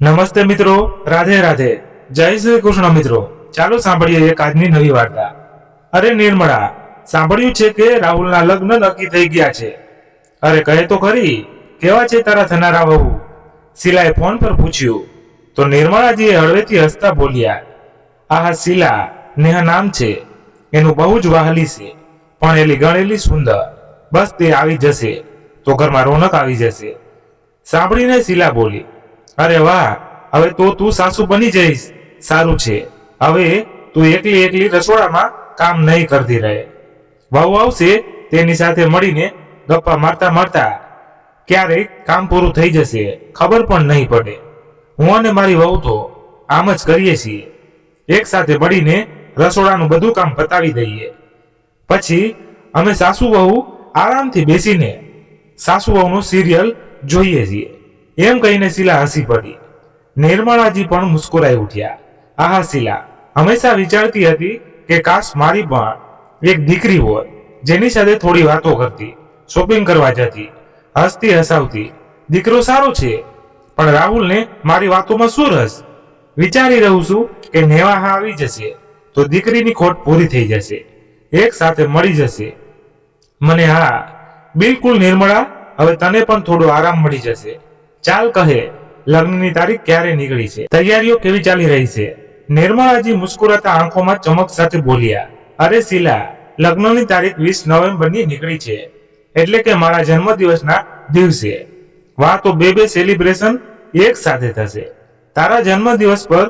નમસ્તે મિત્રો, રાધે રાધે, જય શ્રી કૃષ્ણ મિત્રો. ચાલો સાંભળીએ એક આજની નવી વાર્તા. અરે નિર્મળા, સાંભળ્યું છે કે રાહુલના લગ્ન નક્કી થઈ ગયા છે. અરે કહે તો ખરી, કેવા છે તારા થનારા વહુ? શીલાએ ફોન પર પૂછ્યું તો નિર્મળાજીએ હળવેથી હસતા બોલ્યા, આહા શીલા, નેહા નામ છે, એનું બહુ જ વાહલી છે, પણ એલી ગણેલી સુંદર. બસ તે આવી જશે તો ઘરમાં રોનક આવી જશે. સાંભળીને શીલા બોલી, અરે વાહ, હવે તો તું સાસુ બની જઈશ. સારું છે, હવે તું એકલી એકલી રસોડામાં કામ નહીં કરતી રહે. વહુ આવશે તેની સાથે મળીને ગપ્પા મારતા મારતા ક્યારેક કામ પૂરું થઈ જશે, ખબર પણ નહીં પડે. હું અને મારી વહુ તો આમ જ કરીએ છીએ, એક સાથે મળીને રસોડાનું બધું કામ પતાવી દઈએ. પછી અમે સાસુ વહુ આરામથી બેસીને સાસુ વહુનું સિરિયલ જોઈએ છીએ. એમ કહીને શીલા હસી પડી. નિર્મળાજી પણ મુસ્કુરાઈ ઉઠ્યા. આહા શીલા, હંમેશા વિચારતી હતી કે કાશ મારી પણ એક દીકરી હોય, જેની સાથે થોડી વાતો કરતી, શોપિંગ કરવા જતી, હસતી હસાવતી. દીકરો સારો છે, પણ રાહુલને મારી વાતોમાં શું રસ? વિચારી રહું છું કે નેવા આવી જશે તો દીકરીની ખોટ પૂરી થઈ જશે, એક સાથે મળી જશે મને. હા બિલકુલ નિર્મળા, હવે તને પણ થોડો આરામ મળી જશે. ચાલ કહે, લગ્નની તારીખ ક્યારે નીકળી છે? તૈયારીઓ કેવી ચાલી રહી છે? નિર્મળાજી મુસ્કુરાતા આંખોમાં ચમક સાથે બોલ્યા, અરે શીલા, લગ્નની તારીખ 20 નવેમ્બરની નીકળી છે, એટલે કે મારા જન્મદિવસના દિવસે. વાહ, તો બે સેલિબ્રેશન એક સાથે થશે. તારા જન્મદિવસ પર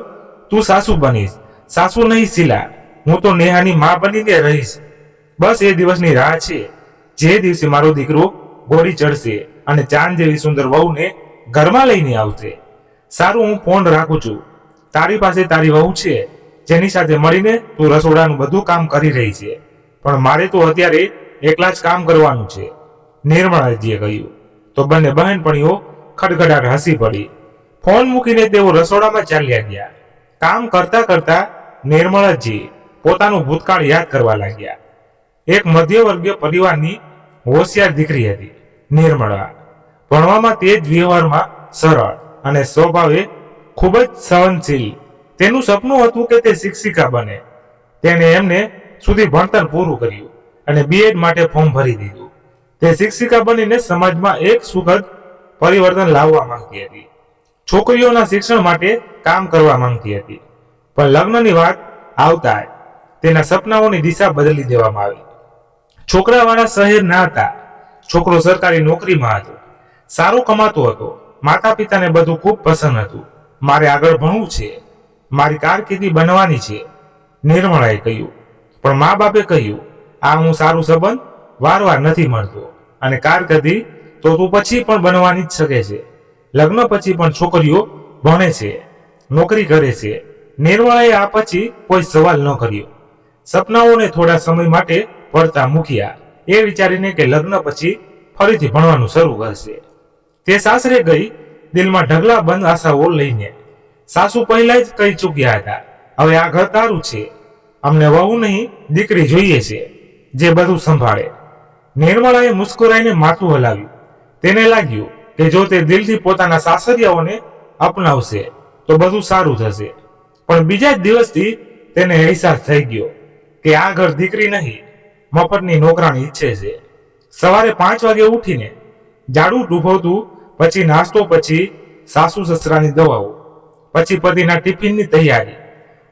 તું સાસુ બનીશ. સાસુ નહીં શીલા, હું તો નેહાની માં બનીને રહીશ. બસ એ દિવસની રાહ છે, જે દિવસે મારો દીકરો ઘોડી ચડશે અને ચાંદ જેવી સુંદર વહુને ઘરમાં લઈને આવશે. સારું, હું ફોન રાખું છું. તારી પાસે તારી વહુ છે, જેની સાથે મળીને તું રસોડાનું બધું કામ કરી રહી છે, પણ મારે તો અત્યારે એકલા જ કામ કરવાનું છે, નિર્મળાજીએ કહ્યું. તો બંને બહેનપણીઓ ખડખડાટ હસી પડી. ફોન મૂકીને તેઓ રસોડામાં ચાલ્યા ગયા. કામ કરતા કરતા નિર્મળાજી પોતાનું ભૂતકાળ યાદ કરવા લાગ્યા. એક મધ્યવર્ગીય પરિવારની હોશિયાર દીકરી હતી નિર્મળા. ભણવામાં તેજ, વ્યવહારમાં સરળ અને સ્વભાવે ખૂબ જ સહનશીલ. તેનું સપનું હતું કે તે શિક્ષિકા બને. તેણે એમને સુધી ભણતર પૂરું કર્યું અને બીએડ માટે ફોર્મ ભરી દીધું. તે શિક્ષિકા બનીને સમાજમાં એક સુખદ પરિવર્તન લાવવા માંગતી હતી. છોકરીઓના શિક્ષણ માટે કામ કરવા માંગતી હતી. પણ લગ્નની વાત આવતા જ તેના સપનાઓની દિશા બદલી દેવામાં આવી. છોકરાવાળા શહેર ના હતા, છોકરો સરકારી નોકરીમાં હતો, સારો કમાતો હતો. માતા પિતાને બધું ખૂબ પસંદ હતું. મારે આગળ ભણવું છે, મારી કારકિર્દી બનવાની છે, નિર્મળાએ કહ્યું. પણ મા બાપે કહ્યું, આ હું સારું સંબંધ વારવાર નથી મળતો, અને કારકિર્દી તો તું પછી પણ બનવાની જ શકે છે. લગ્ન પછી પણ છોકરીઓ ભણે છે, નોકરી કરે છે. નિર્મળાએ આ પછી કોઈ સવાલ ન કર્યો. સપનાઓને થોડા સમય માટે પડતા મૂક્યા, એ વિચારીને કે લગ્ન પછી ફરીથી ભણવાનું શરૂ કરશે. તે સાસરે ગઈ, દિલમાં ઢગલા બંધ આશાઓ લઈને. સાસુ પહેલા જ કહી ચૂક્યા હતા, હવે આ ઘર તારું છે, અમને વહુ નહીં દીકરી જોઈએ છે, જે બધું સંભાળે. નિર્મળાએ મુસ્કુરાઈને માથું હલાવ્યું. તેને લાગ્યું કે જો તે દિલથી પોતાના સાસરિયાઓને અપનાવશે તો બધું સારું થશે. પણ બીજા જ દિવસથી તેને અહેસાસ થઈ ગયો કે આ ઘર દીકરી નહીં, મફતની નોકરાણી ઈચ્છે છે. સવારે 5 વાગે ઉઠીને ઝાડુ ડૂબવતું, પછી નાસ્તો, પછી સાસુ સસરાની દવાઓ, પછી પતિના ટિફિનની તૈયારી.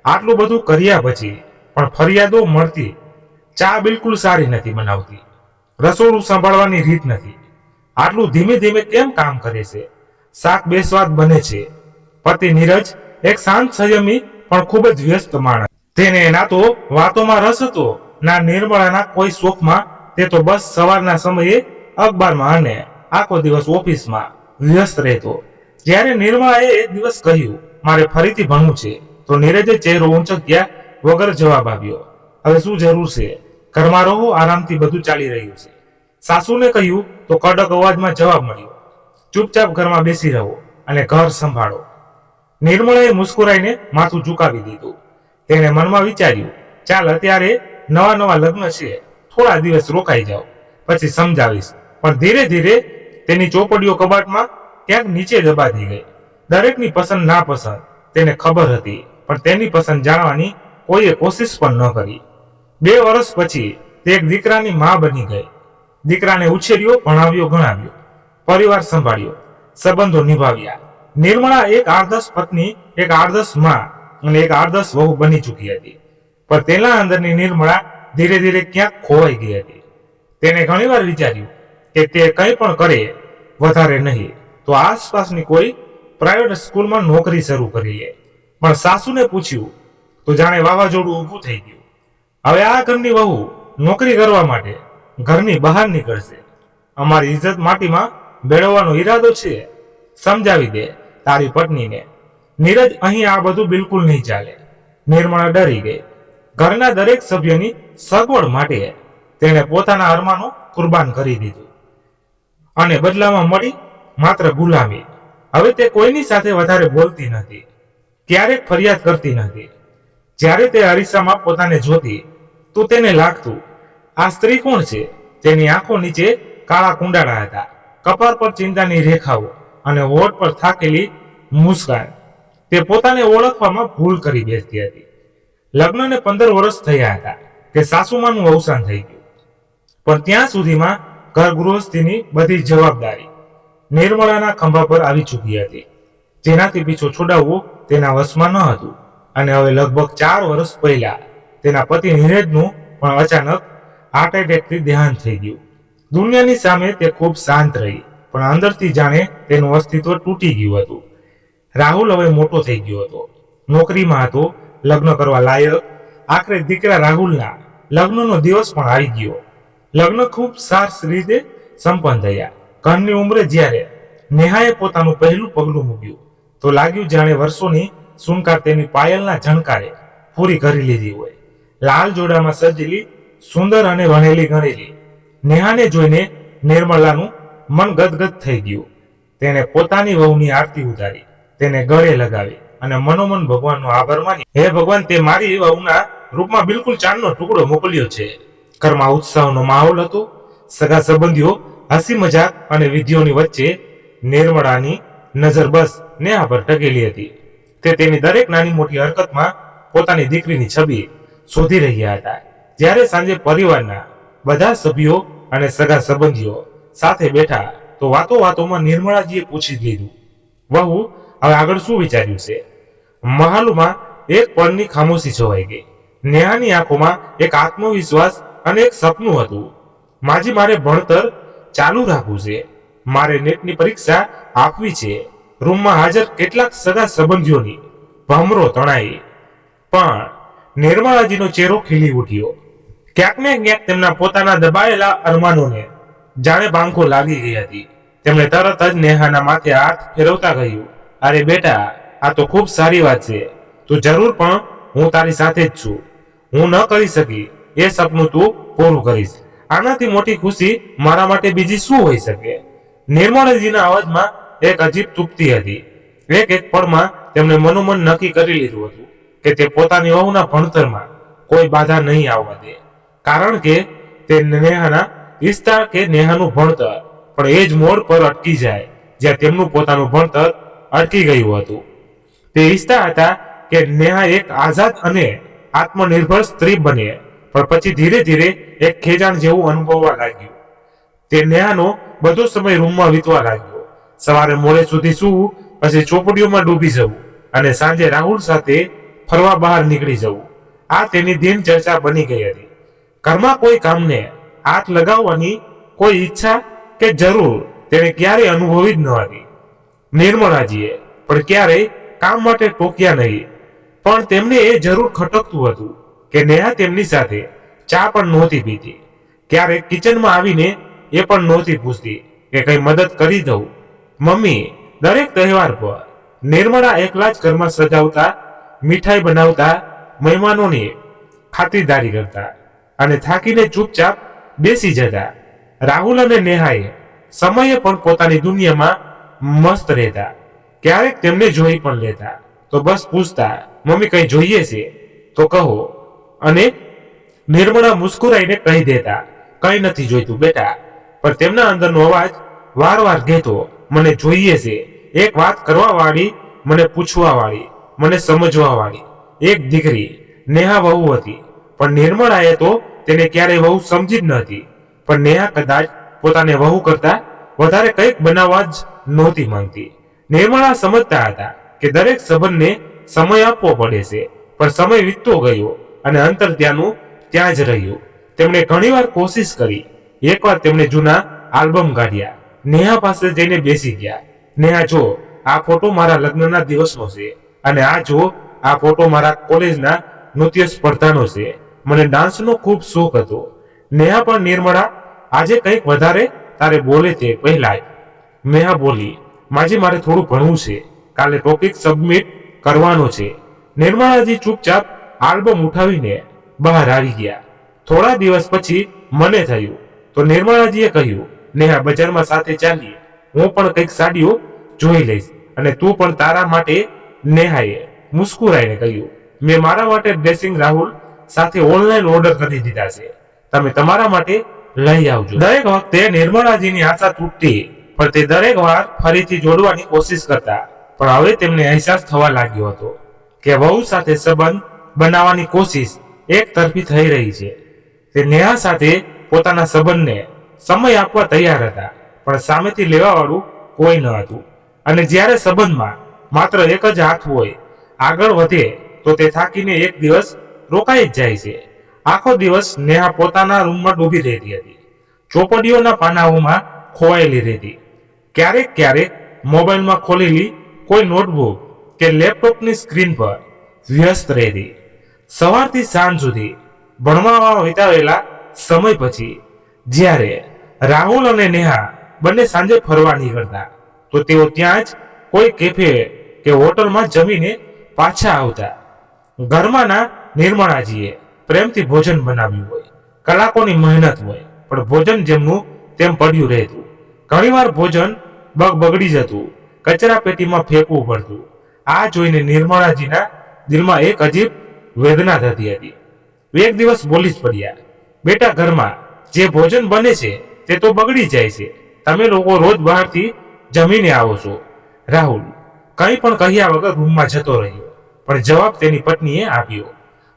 આટલું બધું કર્યા પછી પણ ફરિયાદો મળતી. ચા બિલકુલ સારી નથી બનાવતી, રસોડું સંભાળવાની રીત નથી, આટલું ધીમે ધીમે કેમ કામ કરે છે, શાક બેસ્વાદ બને છે. પતિ નીરજ એક શાંત, સંયમી પણ ખૂબ જ વ્યસ્ત માણસ. તેને ના તો વાતોમાં રસ હતો, ના નિર્મળાના કોઈ શોખમાં. તે તો બસ સવારના સમયે અખબારમાં અને આખો દિવસ ઓફિસમાં વ્યસ્ત રહેતો. જ્યારે નિર્મળાએ એક દિવસ કહ્યું, મારે ફરીથી ભણવું છે, તો નીરજે ચહેરો ઊંચક્યા વગર જવાબ આપ્યો, હવે શું જરૂર છે, ઘરમાં રહો, આરામથી બધું ચાલી રહ્યું છે. સાસુને કહ્યું તો કડક અવાજમાં જવાબ મળ્યો, ચૂપચાપ ઘરમાં બેસી રહો અને ઘર સંભાળો. નિર્મળાએ મુસ્કુરાઈને માથું ઝુકાવી દીધું. તેણે મનમાં વિચાર્યું, ચાલ અત્યારે નવા લગ્ન છે, થોડા દિવસ રોકાઈ જાઓ, પછી સમજાવીશ. પણ ધીરે ધીરે તેની ચોપડીઓ કબાટમાં ક્યાંક નીચે દબાતી ગઈ. દરેકની પસંદ નાપસંદ તેને ખબર હતી, પણ તેની પસંદ જાણવાની કોઈએ કોશિશ પણ ન કરી. 2 વર્ષ પછી તે એક દીકરાની મા બની ગઈ. દીકરાને ઉછેર્યો, ભણાવ્યો, ગણાવ્યો, પરિવાર સંભાળ્યો, સંબંધો નિભાવ્યા. નિર્મળા એક આદર્શ પત્ની, એક આદર્શ મા અને એક આદર્શ વહુ બની ચૂકી હતી. પણ તેના અંદરની નિર્મળા ધીરે ધીરે ક્યાંક ખોવાઈ ગઈ હતી. તેને ઘણીવાર વિચાર્યું કે તે કંઈ પણ કરે વધારે નહીં તો આસપાસની કોઈ પ્રાઇવેટ સ્કૂલમાં નોકરી શરૂ કરી લે. પણ સાસુને પૂછ્યું તો જાણે વાવાઝોડું ઊભું થઈ ગયું. હવે આ ઘરની વહુ નોકરી કરવા માટે ઘરની બહાર નીકળશે. અમારી ઇજ્જત માટીમાં બેળવવાનો ઈરાદો છે. સમજાવી દે તારી પત્નીને. નીરજ, અહીં આ બધું બિલકુલ નહીં ચાલે. નિર્મળા ડરી ગઈ. ઘરના દરેક સભ્યની સગવડ માટે તેણે પોતાના અરમાનો કુરબાન કરી દીધું અને બદલામાં મળી માત્ર ગુલામી. હવે તે કોઈની સાથે વધારે બોલતી નથી, ક્યારેક ફરિયાદ કરતી નથી. જ્યારે તે અરીસામાં પોતાને જોતી તો તેને લાગતું, આ સ્ત્રી કોણ છે? તેની આંખો નીચે કાળા કુંડાળા હતા, કપાળ પર ચિંતાની રેખાઓ અને હોઠ પર થાકેલી મુસ્કાન. તે પોતાને ઓળખવામાં ભૂલ કરી બેસતી હતી. લગ્નને 15 વર્ષ થયા હતા કે સાસુમાનું અવસાન થઈ ગયું. પણ ત્યાં સુધીમાં ઘર ગૃહસ્થીની બધી જવાબદારી નિર્મળાના ખંભા પર આવી ચૂકી હતી, જેનાથી પીછો છોડાવવો તેના વશમાં ન હતું. અને હવે લગભગ 4 વર્ષ પહેલા તેના પતિ નીરજનું પણ અચાનક હાર્ટ એટેકથી દેહાંત થઈ ગયું. દુનિયાની સામે તે ખૂબ શાંત રહી, પણ અંદરથી જાણે તેનું અસ્તિત્વ તૂટી ગયું હતું. રાહુલ હવે મોટો થઈ ગયો હતો, નોકરીમાં હતો, લગ્ન કરવા લાયક. આખરે દીકરા રાહુલના લગ્નનો દિવસ પણ આવી ગયો. લગ્ન ખૂબ સારી રીતે સંપન્ન થયા. ઘરની ઉંમરે જ્યારે નેહાએ પોતાનું પહેલું પગલું મૂક્યું તો લાગ્યું જાણે વર્ષોની સુનકાર તેની પાયલના ઝણકારે પૂરી કરી લીધી હોય. લાલ જોડામાં સજેલી, સુંદર અને વણેલી ગણેલી નેહાને જોઈને નિર્મલાનું મન ગદગદ થઈ ગયું. તેને પોતાની વહુની આરતી ઉતારી, તેને ગળે લગાવી અને મનોમન ભગવાનનો આભાર માની, હે ભગવાન, તે મારી વહુના રૂપમાં બિલકુલ ચાંદનો ટુકડો મોકલ્યો છે. ઘરમાં ઉત્સાહનો માહોલ હતો. સગા સંબંધીઓ, હસી મજાક અને વિધિઓની વચ્ચે નિર્મળાની નજર બસ નેહા પર ટકેલી હતી. તે તેની દરેક નાની મોટી હરકતમાં પોતાની દીકરીની છબી શોધી રહ્યા હતા. જ્યારે સાંજે પરિવારના બધા સભ્યો અને સગા સંબંધીઓ સાથે બેઠા તો વાતોમાં નિર્મળાજીએ પૂછી લીધું, વહુ, હવે આગળ શું વિચાર્યું છે? મહાલમાં એક પળની ખામોશી છવાઈ ગઈ. નેહાની આંખોમાં એક આત્મવિશ્વાસ અને એક સપનું હતું. માજી, મારે ભણતર ચાલુ રાખવું છે, મારે નેટની પરીક્ષા આપવી છે. રૂમમાં હાજર કેટલાક સગા સંબંધીઓની ભમરો તણાઈ, પણ નિર્મળાજીનો ચહેરો ખીલી ઉઠ્યો. ક્યાંક ને ક્યાંક તેમના પોતાના દબાયેલા અરમાનોને જાણે પાંખો લાગી ગઈ હતી. તેમણે તરત જ નેહાના માથે હાથ ફેરવતા કહ્યું, અરે બેટા, આ તો ખૂબ સારી વાત છે. તું જરૂર, પણ હું તારી સાથે જ છું. હું ન કરી શકી એ સપનું તું પૂરું કરીશ. આનાથી મોટી ખુશી મારા માટે બીજી શું હોઈ શકે? નિર્મળાજીના અવાજમાં એક અજીબ તૃપ્તિ હતી. એક પળમાં તેમણે મનોમન નક્કી કરી લીધું હતું કે તે પોતાની વહુના ભણતરમાં કોઈ બાધા નહીં આવવા દે. કારણ કે તે નેહાના ઈચ્છતા કે નેહાનું ભણતર પણ એ જ મોડ પર અટકી જાય જ્યાં તેમનું પોતાનું ભણતર અટકી ગયું હતું. તે ઈચ્છતા હતા કે નેહા એક આઝાદ અને આત્મનિર્ભર સ્ત્રી બને, પણ પછી ધીરે ધીરે એક ખેંચાણ જેવું અનુભવવા લાગ્યું. તે નેહાનો બધો સમય રૂમમાં વીતવા લાગ્યો. સવારે મોડે સુધી સૂવું, પછી ચોપડીઓમાં ડૂબી જવું અને સાંજે રાહુલ સાથે ફરવા બહાર નીકળી જવું. આ તેની દિનચર્યા બની ગઈ હતી. ઘરમાં કોઈ કામને હાથ લગાવવાની કોઈ ઈચ્છા કે જરૂર તેણે ક્યારેય અનુભવી જ ન હતી. નિર્મળાજીએ પણ ક્યારેય કામ માટે ટોક્યા નહીં, પણ તેમને એ જરૂર ખટકતું હતું કે નેહા તેમની સાથે ચા પણ નહોતી પીતી. ક્યારેક કિચનમાં આવીને એ પણ નહોતી પૂછતી કે કઈ મદદ કરી દઉં. મમ્મી દરેક તહેવાર પર નિર્મળા એકલા જ ઘરમાં સજાવતા, મીઠાઈ બનાવતા, મહેમાનોની ખાતરદારી કરતા અને થાકીને ચૂપચાપ બેસી જતા. રાહુલ અને નેહાએ સમયે પણ પોતાની દુનિયામાં મસ્ત રહેતા. ક્યારેક તેમને જોઈ પણ લેતા તો બસ પૂછતા, મમ્મી કંઈ જોઈએ છે તો કહો, અને નિર્મળા મુસ્કુરાઈને કહી દેતા, કંઈ નથી જોઈતું બેટા. પણ તેમના અંદરનો અવાજ વારવાર કહેતો, મને જોઈએ છે. એક વાત કરવા વાળી મને પૂછવા વાળી, મને સમજવા વાળી એક દીકરી નેહા વહુ હતી. પણ નિર્મળાએ તો તેને ક્યારેય વહુ સમજી જ ન હતી. પણ નેહા કદાચ પોતાને વહુ કરતા વધારે કંઈક બનાવવા જ નહોતી માંગતી. નિર્મળા સમજતા હતા કે દરેક સંબંધને સમય આપવો પડે છે, પણ સમય વીતતો ગયો અને અંતર ત્યાંનું ત્યાં જ રહ્યું. તેમણે ઘણીવાર કોશિશ કરી. એકવાર તેમણે જૂના આલ્બમ કાઢ્યા, નેહા પાસે જઈને બેસી ગયા. નેહા, જો આ ફોટો મારા લગ્નના દિવસનો છે, અને આ જો આ ફોટો મારા કોલેજના નૃત્ય સ્પર્ધાનો છે. મને ડાન્સનો ખૂબ શોખ હતો. નેહા, પણ નિર્મળા, આજે કંઈક વધારે તારે બોલે તે પહેલા જ નેહા બોલી, માજી મારે થોડું ભણવું છે, કાલે ટોપિક સબમિટ કરવાનો છે. નિર્મળાજી ચૂપચાપ આલ્બમ ઉઠાવીને બહાર આવી ગયા. થોડા દિવસ પછી મને થયું તો નિર્મળાજીએ કહ્યું, નેહા, બજારમાં સાથે ચાલીએ, હું પણ કંઈક સાડીઓ જોઈ લઈશ, અને તું પણ તારા માટે. નેહાએ મુસ્કુરાઈને કહ્યું, મેં મારા માટે ડ્રેસિંગ રાહુલ સાથે ઓનલાઈન ઓર્ડર કરી દીધા છે, તમે તમારા માટે લઈ આવજો. દરેક વખતે નિર્મળાજીની આશા તૂટતી, પણ તે દરેક વાર ફરીથી જોડવાની કોશિશ કરતા. પણ હવે તેમને અહેસાસ થવા લાગ્યો હતો કે વહુ સાથે સંબંધ બનાવવાની કોશિશ એક તરફી થઈ રહી છે. તે નેહા સાથે પોતાના સંબંધને સમય આપવા તૈયાર હતા, પણ સામેથી લેવાવાળું કોઈ ન હતું. અને જ્યારે સંબંધમાં માત્ર એક જ હાથ હોય, આગળ વધે તો તે થાકીને એક દિવસ રોકાઈ જ જાય છે. આખો દિવસ નેહા પોતાના રૂમમાં ડૂબી રહેતી હતી, ચોપડીઓના પાનાઓમાં ખોવાયેલી રહેતી. ક્યારેક ક્યારેક મોબાઈલમાં ખોલેલી કોઈ નોટબુક કે લેપટોપની સ્ક્રીન પર વ્યસ્ત રહેતી. સવારથી સાંજ સુધી ભણવામાં વિતાવેલા સમય પછી જ્યારે રાહુલ અને નેહા બંને સાંજે ફરવા નીકળતા, તો તેઓ ત્યાં જ કોઈ કેફે કે હોટલમાં જમીને પાછા આવતા. ઘરમાંના નિર્મળાજીએ પ્રેમથી ભોજન બનાવ્યું હોય, કલાકોની મહેનત હોય, પણ ભોજન જેમનું તેમ પડ્યું રહેતું. ઘણીવાર ભોજન બગડી જતું, કચરા પેટીમાં ફેંકવું પડતું. આ જોઈને નિર્મળાજીના દિલમાં એક અજીબ વેદના થતી હતી. એક દિવસ બોલી જ પડ્યા, બેટા, ઘરમાં જે ભોજન બને છે તે તો બગડી જાય છે, તમે લોકો રોજ બહારથી જમીને આવો છો. રાહુલ કંઈ પણ કહ્યા વગર રૂમમાં જતો રહ્યો, પણ જવાબ તેની પત્નીએ આપ્યો.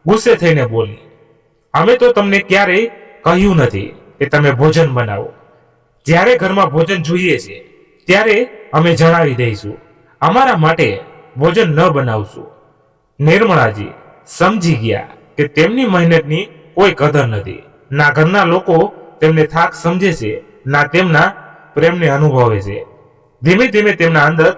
ગુસ્સે થઈને બોલી, અમે તો તમને ક્યારેય કહ્યું નથી કે તમે ભોજન બનાવો. જ્યારે ઘરમાં ભોજન જોઈએ છે ત્યારે અમે જણાવી દઈશું, અમારા માટે ભોજન ન બનાવશું. નિર્મળાજી સમજી ગયા કે તેમની મહેનતની કોઈ કદર નથી. ના ઘરના લોકો તેમને થાક સમજે છે, ના તેમના પ્રેમને અનુભવે છે. ધીમે ધીમે તેમના અંદર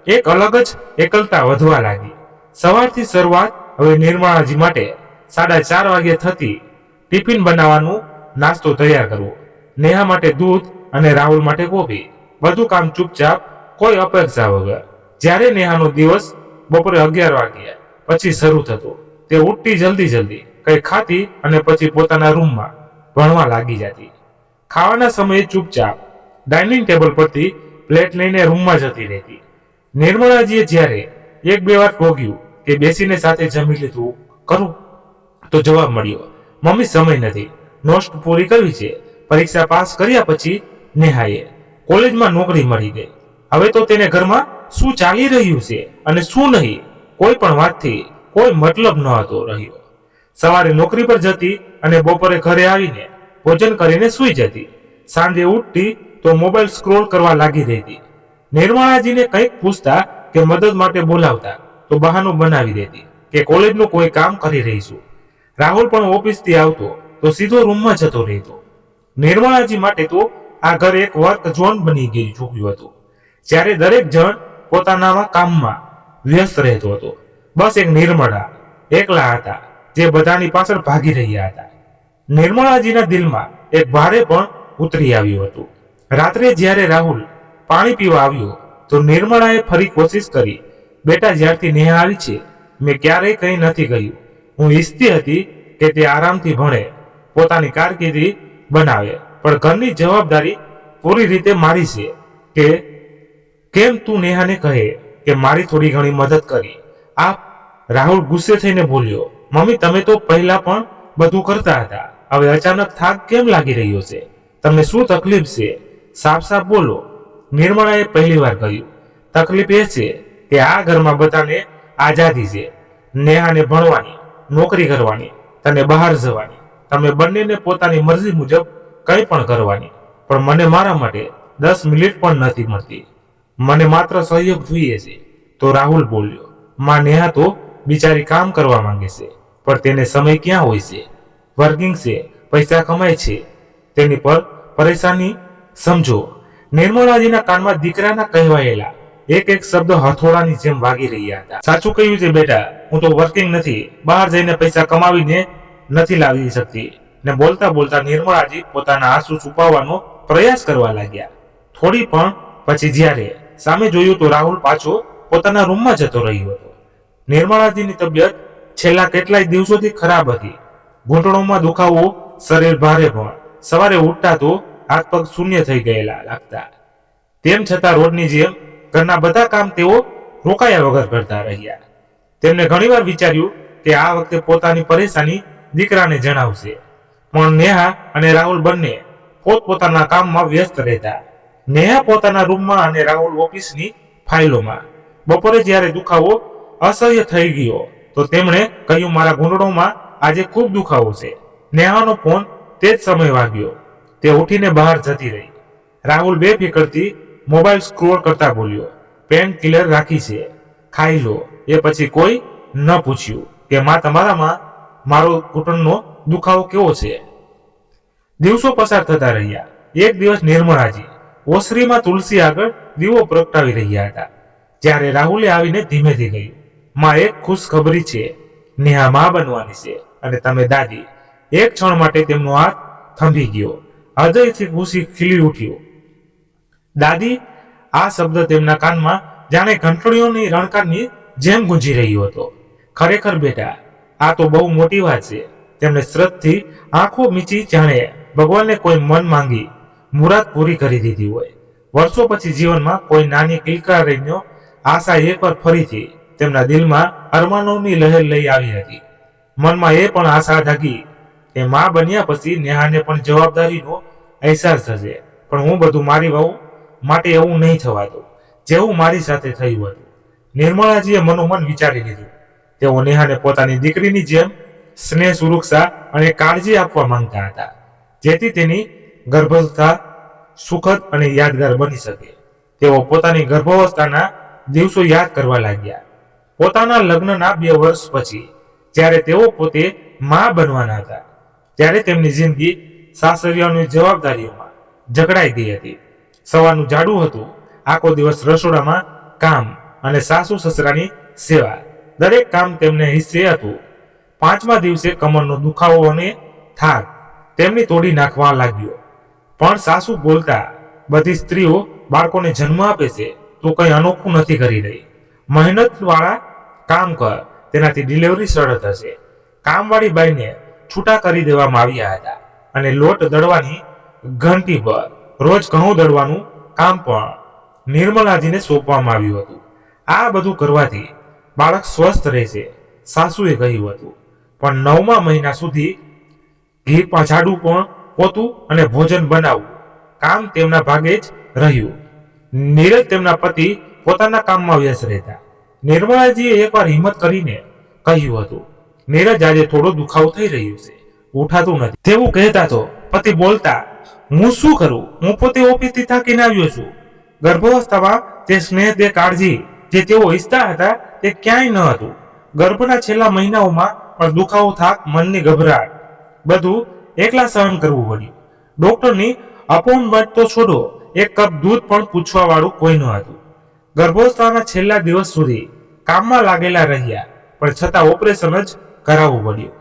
એક અલગ જ એકલતા વધવા લાગી. સવારથી શરૂઆત હવે નિર્મળાજી માટે 4:30 વાગે થતી. ટિફિન બનાવવાનું, નાસ્તો તૈયાર કરવો, નેહા માટે દૂધ અને રાહુલ માટે કોફી, બધું કામ ચૂપચાપ, કોઈ અપેક્ષા વગર. જ્યારે નેહાનો દિવસ બપોરે 11 વાગ્યા પછી શરૂ થતો, તે ઉઠતી જલ્દી કંઈ ખાતી અને પછી પોતાના રૂમમાં ભણવા લાગી જતી. ખાવાના સમયે ચૂપચાપ ડાઇનિંગ ટેબલ પરથી પ્લેટ લઈને રૂમમાં જતી રહેતી. નિર્મળાજીએ જ્યારે 1-2 વાર ટોક્યું કે બેસીને સાથે જમી લીધું કરું, તો જવાબ મળ્યો, મમ્મી, સમય નથી, નોટ્સ પૂરી કરવી છે. પરીક્ષા પાસ કર્યા પછી નેહાએ કોલેજમાં નોકરી મળી ગઈ. હવે તો તેને ઘરમાં શું ચાલી રહ્યું છે અને શું નહીં, કોઈ પણ વાતથી કોઈ મતલબ ન હતો રહ્યો. સવારે નોકરી પર જતી અને બપોરે ઘરે આવીને ભોજન કરીને સૂઈ જતી. સાંજે ઉઠતી તો મોબાઈલ સ્ક્રોલ કરવા લાગી રહેતી. નિર્મળાજીને કંઈક પૂછતા કે મદદ માટે બોલાવતા તો બહાનું બનાવી દેતી કે કોલેજનું કોઈ કામ કરી રહી છું. રાહુલ પણ ઓફિસથી આવતો તો સીધો રૂમમાં જતો રહેતો. નિર્મળાજી માટે તો આ ઘર એક વર્ક ઝોન બની ગઈ ચૂક્યું હતું, જ્યારે દરેક જણ પોતાના કામમાં વ્યસ્ત રહેતો હતો. બસ એક નિર્મળા એકલા હતા, જે બધાની પાછળ ભાગી રહ્યા હતા. નિર્મળાજીના દિલમાં એક ભારે પણ ઉતરી આવ્યું હતું. રાત્રે જ્યારે રાહુલ પાણી પીવા આવ્યો તો નિર્મળાએ ફરી કોશિશ કરી, બેટા, જ્યારથી નેહા આવી છે મેં ક્યારેય કંઈ નથી કહ્યું. હું ઈચ્છતી હતી કે તે આરામથી ભણે, પોતાની કારકિર્દી બનાવે, પણ ઘરની જવાબદારી પૂરી રીતે મારી છે. કે કેમ તું નેહાને કહે કે મારી થોડી ઘણી મદદ કરી આપ. રાહુલ ગુસ્સે થઈને બોલ્યો, મમ્મી, તમે તો પહેલા પણ બધું કરતા હતા, હવે અચાનક થાક કેમ લાગી રહ્યો છે? તમને શું તકલીફ છે? સાફ સાફ બોલો. નિર્મળાએ પહેલી વાર કહ્યું, તકલીફ એ છે કે આ ઘરમાં બધાને આઝાદી છે, નેહાને ભણવાની, નોકરી કરવાની, તને બહાર જવાની, તમે બંનેને પોતાની મરજી મુજબ કંઈ પણ કરવાની, પણ મને મારા માટે 10 મિનિટ પણ નથી મળતી. મને માત્ર સહયોગ જોઈએ છે. તો રાહુલ બોલ્યો, માં નેહા તો બિચારી કામ કરવા માંગે છે, પણ તેને સમય ક્યાં હોય છે? વર્કિંગ છે, પૈસા કમાય છે, તેની પર પરેશાની સમજો. નિર્મળાજીના કાનમાં દીકરાના કહેવાયેલા એક એક શબ્દ હથોડાની જેમ વાગી રહ્યા હતા. સાચું કહ્યું છે બેટા, હું તો વર્કિંગ નથી, બહાર જઈને પૈસા કમાવીને નથી લાવી શકતી. ને બોલતા બોલતા નિર્મળાજી પોતાના આંસુ છુપાવવાનો પ્રયાસ કરવા લાગ્યા. થોડી પણ પછી જ્યારે સામે જોયું તો રાહુલ પાછો પોતાના રૂમમાં જતો રહ્યો હતો. નિર્મળાજીની તબિયત છેલ્લા કેટલાય દિવસોથી ખરાબ હતી. ઘૂંટણોમાં દુખાવો, શરીર ભારે, પણ સવારે ઉઠતા તો હાથ પગ શૂન્ય થઈ ગયેલા લાગતા. તેમ છતાં રોજની જેમ ઘરના બધા કામ તેઓ રોકાયા વગર કરતા રહ્યા. તેમને ઘણીવાર વિચાર્યું કે આ વખતે પોતાની પરેશાની દીકરાને જણાવશે, પણ નેહા અને રાહુલ બંને પોતપોતાના કામમાં વ્યસ્ત રહેતા. નેહા પોતાના રૂમમાં અને રાહુલ ઓફિસની ફાઇલોમાં. બપોરે જ્યારે દુખાવો અસહ્ય થઈ ગયો તો તેમણે કહ્યું, મારા ઘૂંટણોમાં આજે ખૂબ દુખાવો છે. નેહાનો ફોન તે જ સમય વાગ્યો. તે ઉઠીને બહાર જતી રહી. રાહુલ બેફિકરથી મોબાઈલ સ્ક્રોલ કરતા બોલ્યો, પેન કિલર રાખી છે, ખાઈ લો. એ પછી કોઈ ન પૂછ્યું કે માં તમારામાં મારો ઘૂંટણનો દુખાવો કેવો છે. દિવસો પસાર થતા રહ્યા. એક દિવસ નિર્મળાજી ઓસરીમાં તુલસી આગળ દીવો પ્રગટાવી રહ્યા હતા. જ્યારે રાહુલે આવીને ધીમેથી કહ્યું, માં એક ખુશ ખબરી છે, નેહા માં બનવાની છે અને તમે દાદી. એક ક્ષણ માટે તેમનો હાથ થંભી ગયો. હૃદયથી ખુશી ખીલી ઉઠ્યો. દાદી, આ શબ્દ તેમના કાનમાં જાણે ઘંટડીઓની રણકારની જેમ ગુંજી રહ્યો હતો. ખરેખર બેટા, આ તો બહુ મોટી વાત છે. તેમણે શ્રદ્ધથી આંખો મીચી, જાણે ભગવાનને કોઈ મન માંગી મુરાદ પૂરી કરી દીધી હોય. વર્ષો પછી જીવનમાં કોઈ નાની કિલકારીનો આશા એકવાર ફરીથી તેમના દિલમાં અરમાનોની લહેર લઈ આવી હતી. મનમાં એ પણ આશા જાગી કે માં બન્યા પછી નેહાને પણ જવાબદારીનો અહેસાસ થશે. પણ હું બધું મારી વહુ માટે એવું નહીં થવા દઉં જેવું મારી સાથે થયું હતું. નિર્મળાજીએ મનોમન વિચારી લીધું. તેઓ નેહાને પોતાની દીકરીની જેમ સ્નેહ, સુરક્ષા અને કાળજી આપવા માંગતા હતા, જેથી તેની ગર્ભાવસ્થા સુખદ અને યાદગાર બની શકે. તેઓ પોતાની ગર્ભાવસ્થાના દિવસો યાદ કરવા લાગ્યા. પોતાના લગ્નના 2 વર્ષ પછી જ્યારે તેઓ પોતે માં બનવાના હતા, ત્યારે તેમની જિંદગી સાસરિયાની જવાબદારીઓમાં જકડાઈ ગઈ હતી. સવારનું જાડું હતું, આખો દિવસ રસોડામાં કામ અને સાસુ સસરાની સેવા. દરેક કામ તેમને હિસ્સે હતું. 5મા દિવસે કમરનો દુખાવો અને થાક તેમની તોડી નાખવા લાગ્યો. પણ સાસુ બોલતા, બધી સ્ત્રીઓ બાળકોને જન્મ આપે છે, તો કંઈ અનોખું નથી કરી રહી. મહેનત વાળા કામ કર, તેનાથી ડિલિવરી સરળ થશે. કામવાળી બાઈને છૂટા કરી દેવામાં આવ્યા હતા અને લોટ દળવાની ઘંટી પર રોજ ઘઉં દળવાનું કામ પણ નિર્મળાજીને સોંપવામાં આવ્યું હતું. આ બધું કરવાથી બાળક સ્વસ્થ રહેશે, સાસુએ કહ્યું હતું. પણ 9મા મહિના સુધી ઘી ઝાડું પણ પોતું અને ભોજન બનાવવું કામ તેમના ભાગે જ રહ્યું. નીરજ તેમના પતિ પોતાના કામમાં વ્યસ્ત રહેતા. નિર્મળાજીએ એકવાર હિંમત કરીને કહ્યું હતું, નીરજ, આજે થોડો દુખાવો થઈ રહ્યો છે, ઉઠાતું નથી. તેવું કહેતા તો પતિ બોલતા, હું શું કરું, હું પોતે ઓફિસથી થાકીને આવ્યો છું. ગર્ભાવસ્થામાં તે સ્નેહ, તે કાળજી જે તેઓ ઈચ્છતા હતા તે ક્યાંય ન હતું. ગર્ભના છેલ્લા મહિનાઓમાં પણ દુખાવો, થાક, મનની ગભરાટ બધું એકલા સહન કરવું પડ્યું. ડોક્ટરની અપોઇન્ટમેન્ટ તો છોડો, એક કપ દૂધ પણ પૂછવા વાળું કોઈ ન હતું. ગર્ભાવસ્થાના છેલ્લા દિવસ સુધી કામમાં લાગેલા રહ્યા, પણ છતાં ઓપરેશન જ કરાવવું પડ્યું.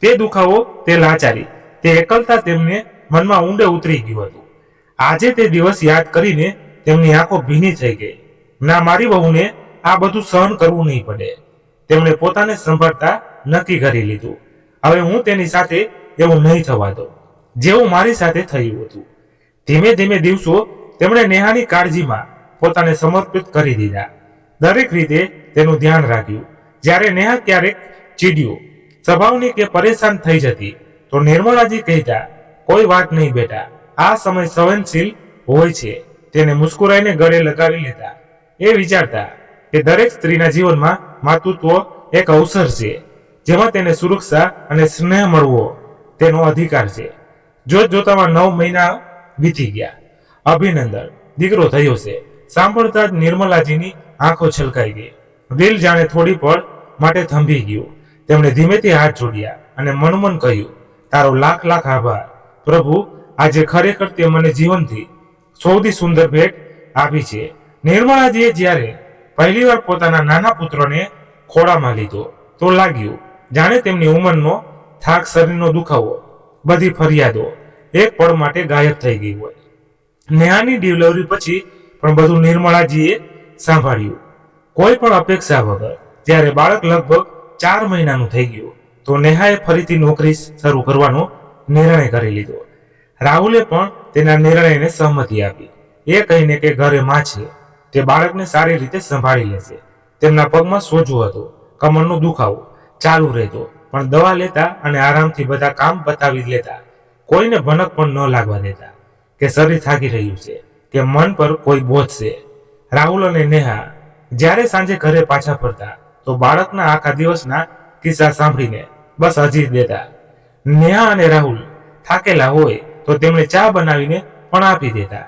તે દુખાવો, તે લાચારી, તે એકલતા તેમને મનમાં ઊંડે ઉતરી ગયું હતું. આજે તે દિવસ યાદ કરીને તેમની આંખો ભીની થઈ ગઈ. ના, મારી વહુને આ બધું સહન કરવું નહીં પડે. તેમણે પોતાને સંભાળતા નક્કી કરી લીધું, હવે હું તેની સાથે એવું નહીં થવા દઉં જેવું મારી સાથે થયું હતું. ધીમે ધીમે દિવસો તેમણે નેહાની કાળજીમાં પોતાને સમર્પિત કરી દીધા. દરેક રીતે તેનું ધ્યાન રાખ્યું. જ્યારે નેહા ક્યારેક ચીડ્યું, સ્વભાવની કે પરેશાન થઈ જતી તો નિર્મળાજી કહેતા, કોઈ વાત નહીં બેટા, આ સમય સંવેદનશીલ હોય છે. તેને મુસ્કુરાઈને ગળે લગાવી લેતા. એ વિચારતા કે દરેક સ્ત્રીના જીવનમાં માતૃત્વ એક અવસર છે જેમાં તેને સુરક્ષા અને સ્નેહ મળવો તેનો અધિકાર છે. જોત જોતામાં 9 મહિના વીતી ગયા. અભિનંદન, દીકરો થયો છે. સાંભળતા જ નિર્મલાજીની આંખો છલકાઈ ગઈ. દિલ જાણે થોડી પળ માટે થંભી ગયું. તેમણે ધીમેથી હાથ જોડ્યા અને મનોમન કહ્યું, તારો લાખ લાખ આભાર પ્રભુ. આજે ખરેખર તે મને જીવનથી સૌથી સુંદર ભેટ આપી છે. નિર્મળાજીએ જ્યારે પહેલીવાર પોતાના નાના પુત્રને ખોળામાં લીધો તો લાગ્યું જાણે તેમની ઉંમરનો થાક, શરીરનો દુખાવો, બધી ફરિયાદો એક પળ માટે ગાયબ થઈ ગઈ હોય. નેહાની ડિલિવરી પછી પણ બધું નિર્મળાજીએ સાંભળ્યું, કોઈ પણ અપેક્ષા વગર. જ્યારે બાળક લગભગ 4 મહિનાનું થઈ ગયું તો નેહાએ ફરીથી નોકરી શરૂ કરવાનો નિર્ણય કરી લીધો. રાહુલે પણ તેના નિર્ણયને સહમતિ આપી, એ કહીને કે ઘરે માં છે, તે બાળકને સારી રીતે સંભાળી લેશે. તેમના પગમાં સોજો હતો, કમરનો દુખાવો ચાલુ રહેતો, પણ દવા લેતા અને આરામથી બધા કામ બતાવી લેતા. કોઈને ભનક પણ ન લાગવા દેતા કે શરીર થાકી રહ્યું છે કે મન પર કોઈ બોજ છે. રાહુલ અને નેહા જ્યારે સાંજે ઘરે પાછા ફરતા તો બાળકના આખા દિવસના કિસ્સા સાંભળીને બસ હજી દેતા. નેહા અને રાહુલ થાકેલા હોય તો તેમણે ચા બનાવીને પણ આપી દેતા.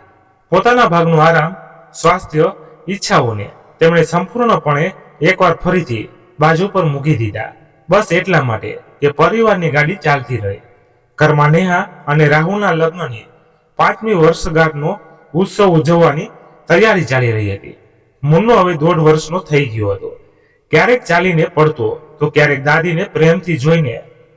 પોતાના ભાગનું આરામ, સ્વાસ્થ્ય, ઈચ્છાઓને તેમણે સંપૂર્ણપણે એકવાર ફરીથી બાજુ પર મૂકી દીધા, બસ એટલા માટે કે પરિવારની ગાડી ચાલતી રહે. ઘરમાં નેહા અને રાહુલના લગ્નની 5મી વર્ષગાંઠનો ઉત્સવ ઉજવવાની તૈયારી ચાલી રહી હતી. મુન્નો હવે 1.5 વર્ષનો થઈ ગયો હતો. ક્યારેક ચાલીને પડતો તો ક્યારેક દાદીને પ્રેમથી જોઈને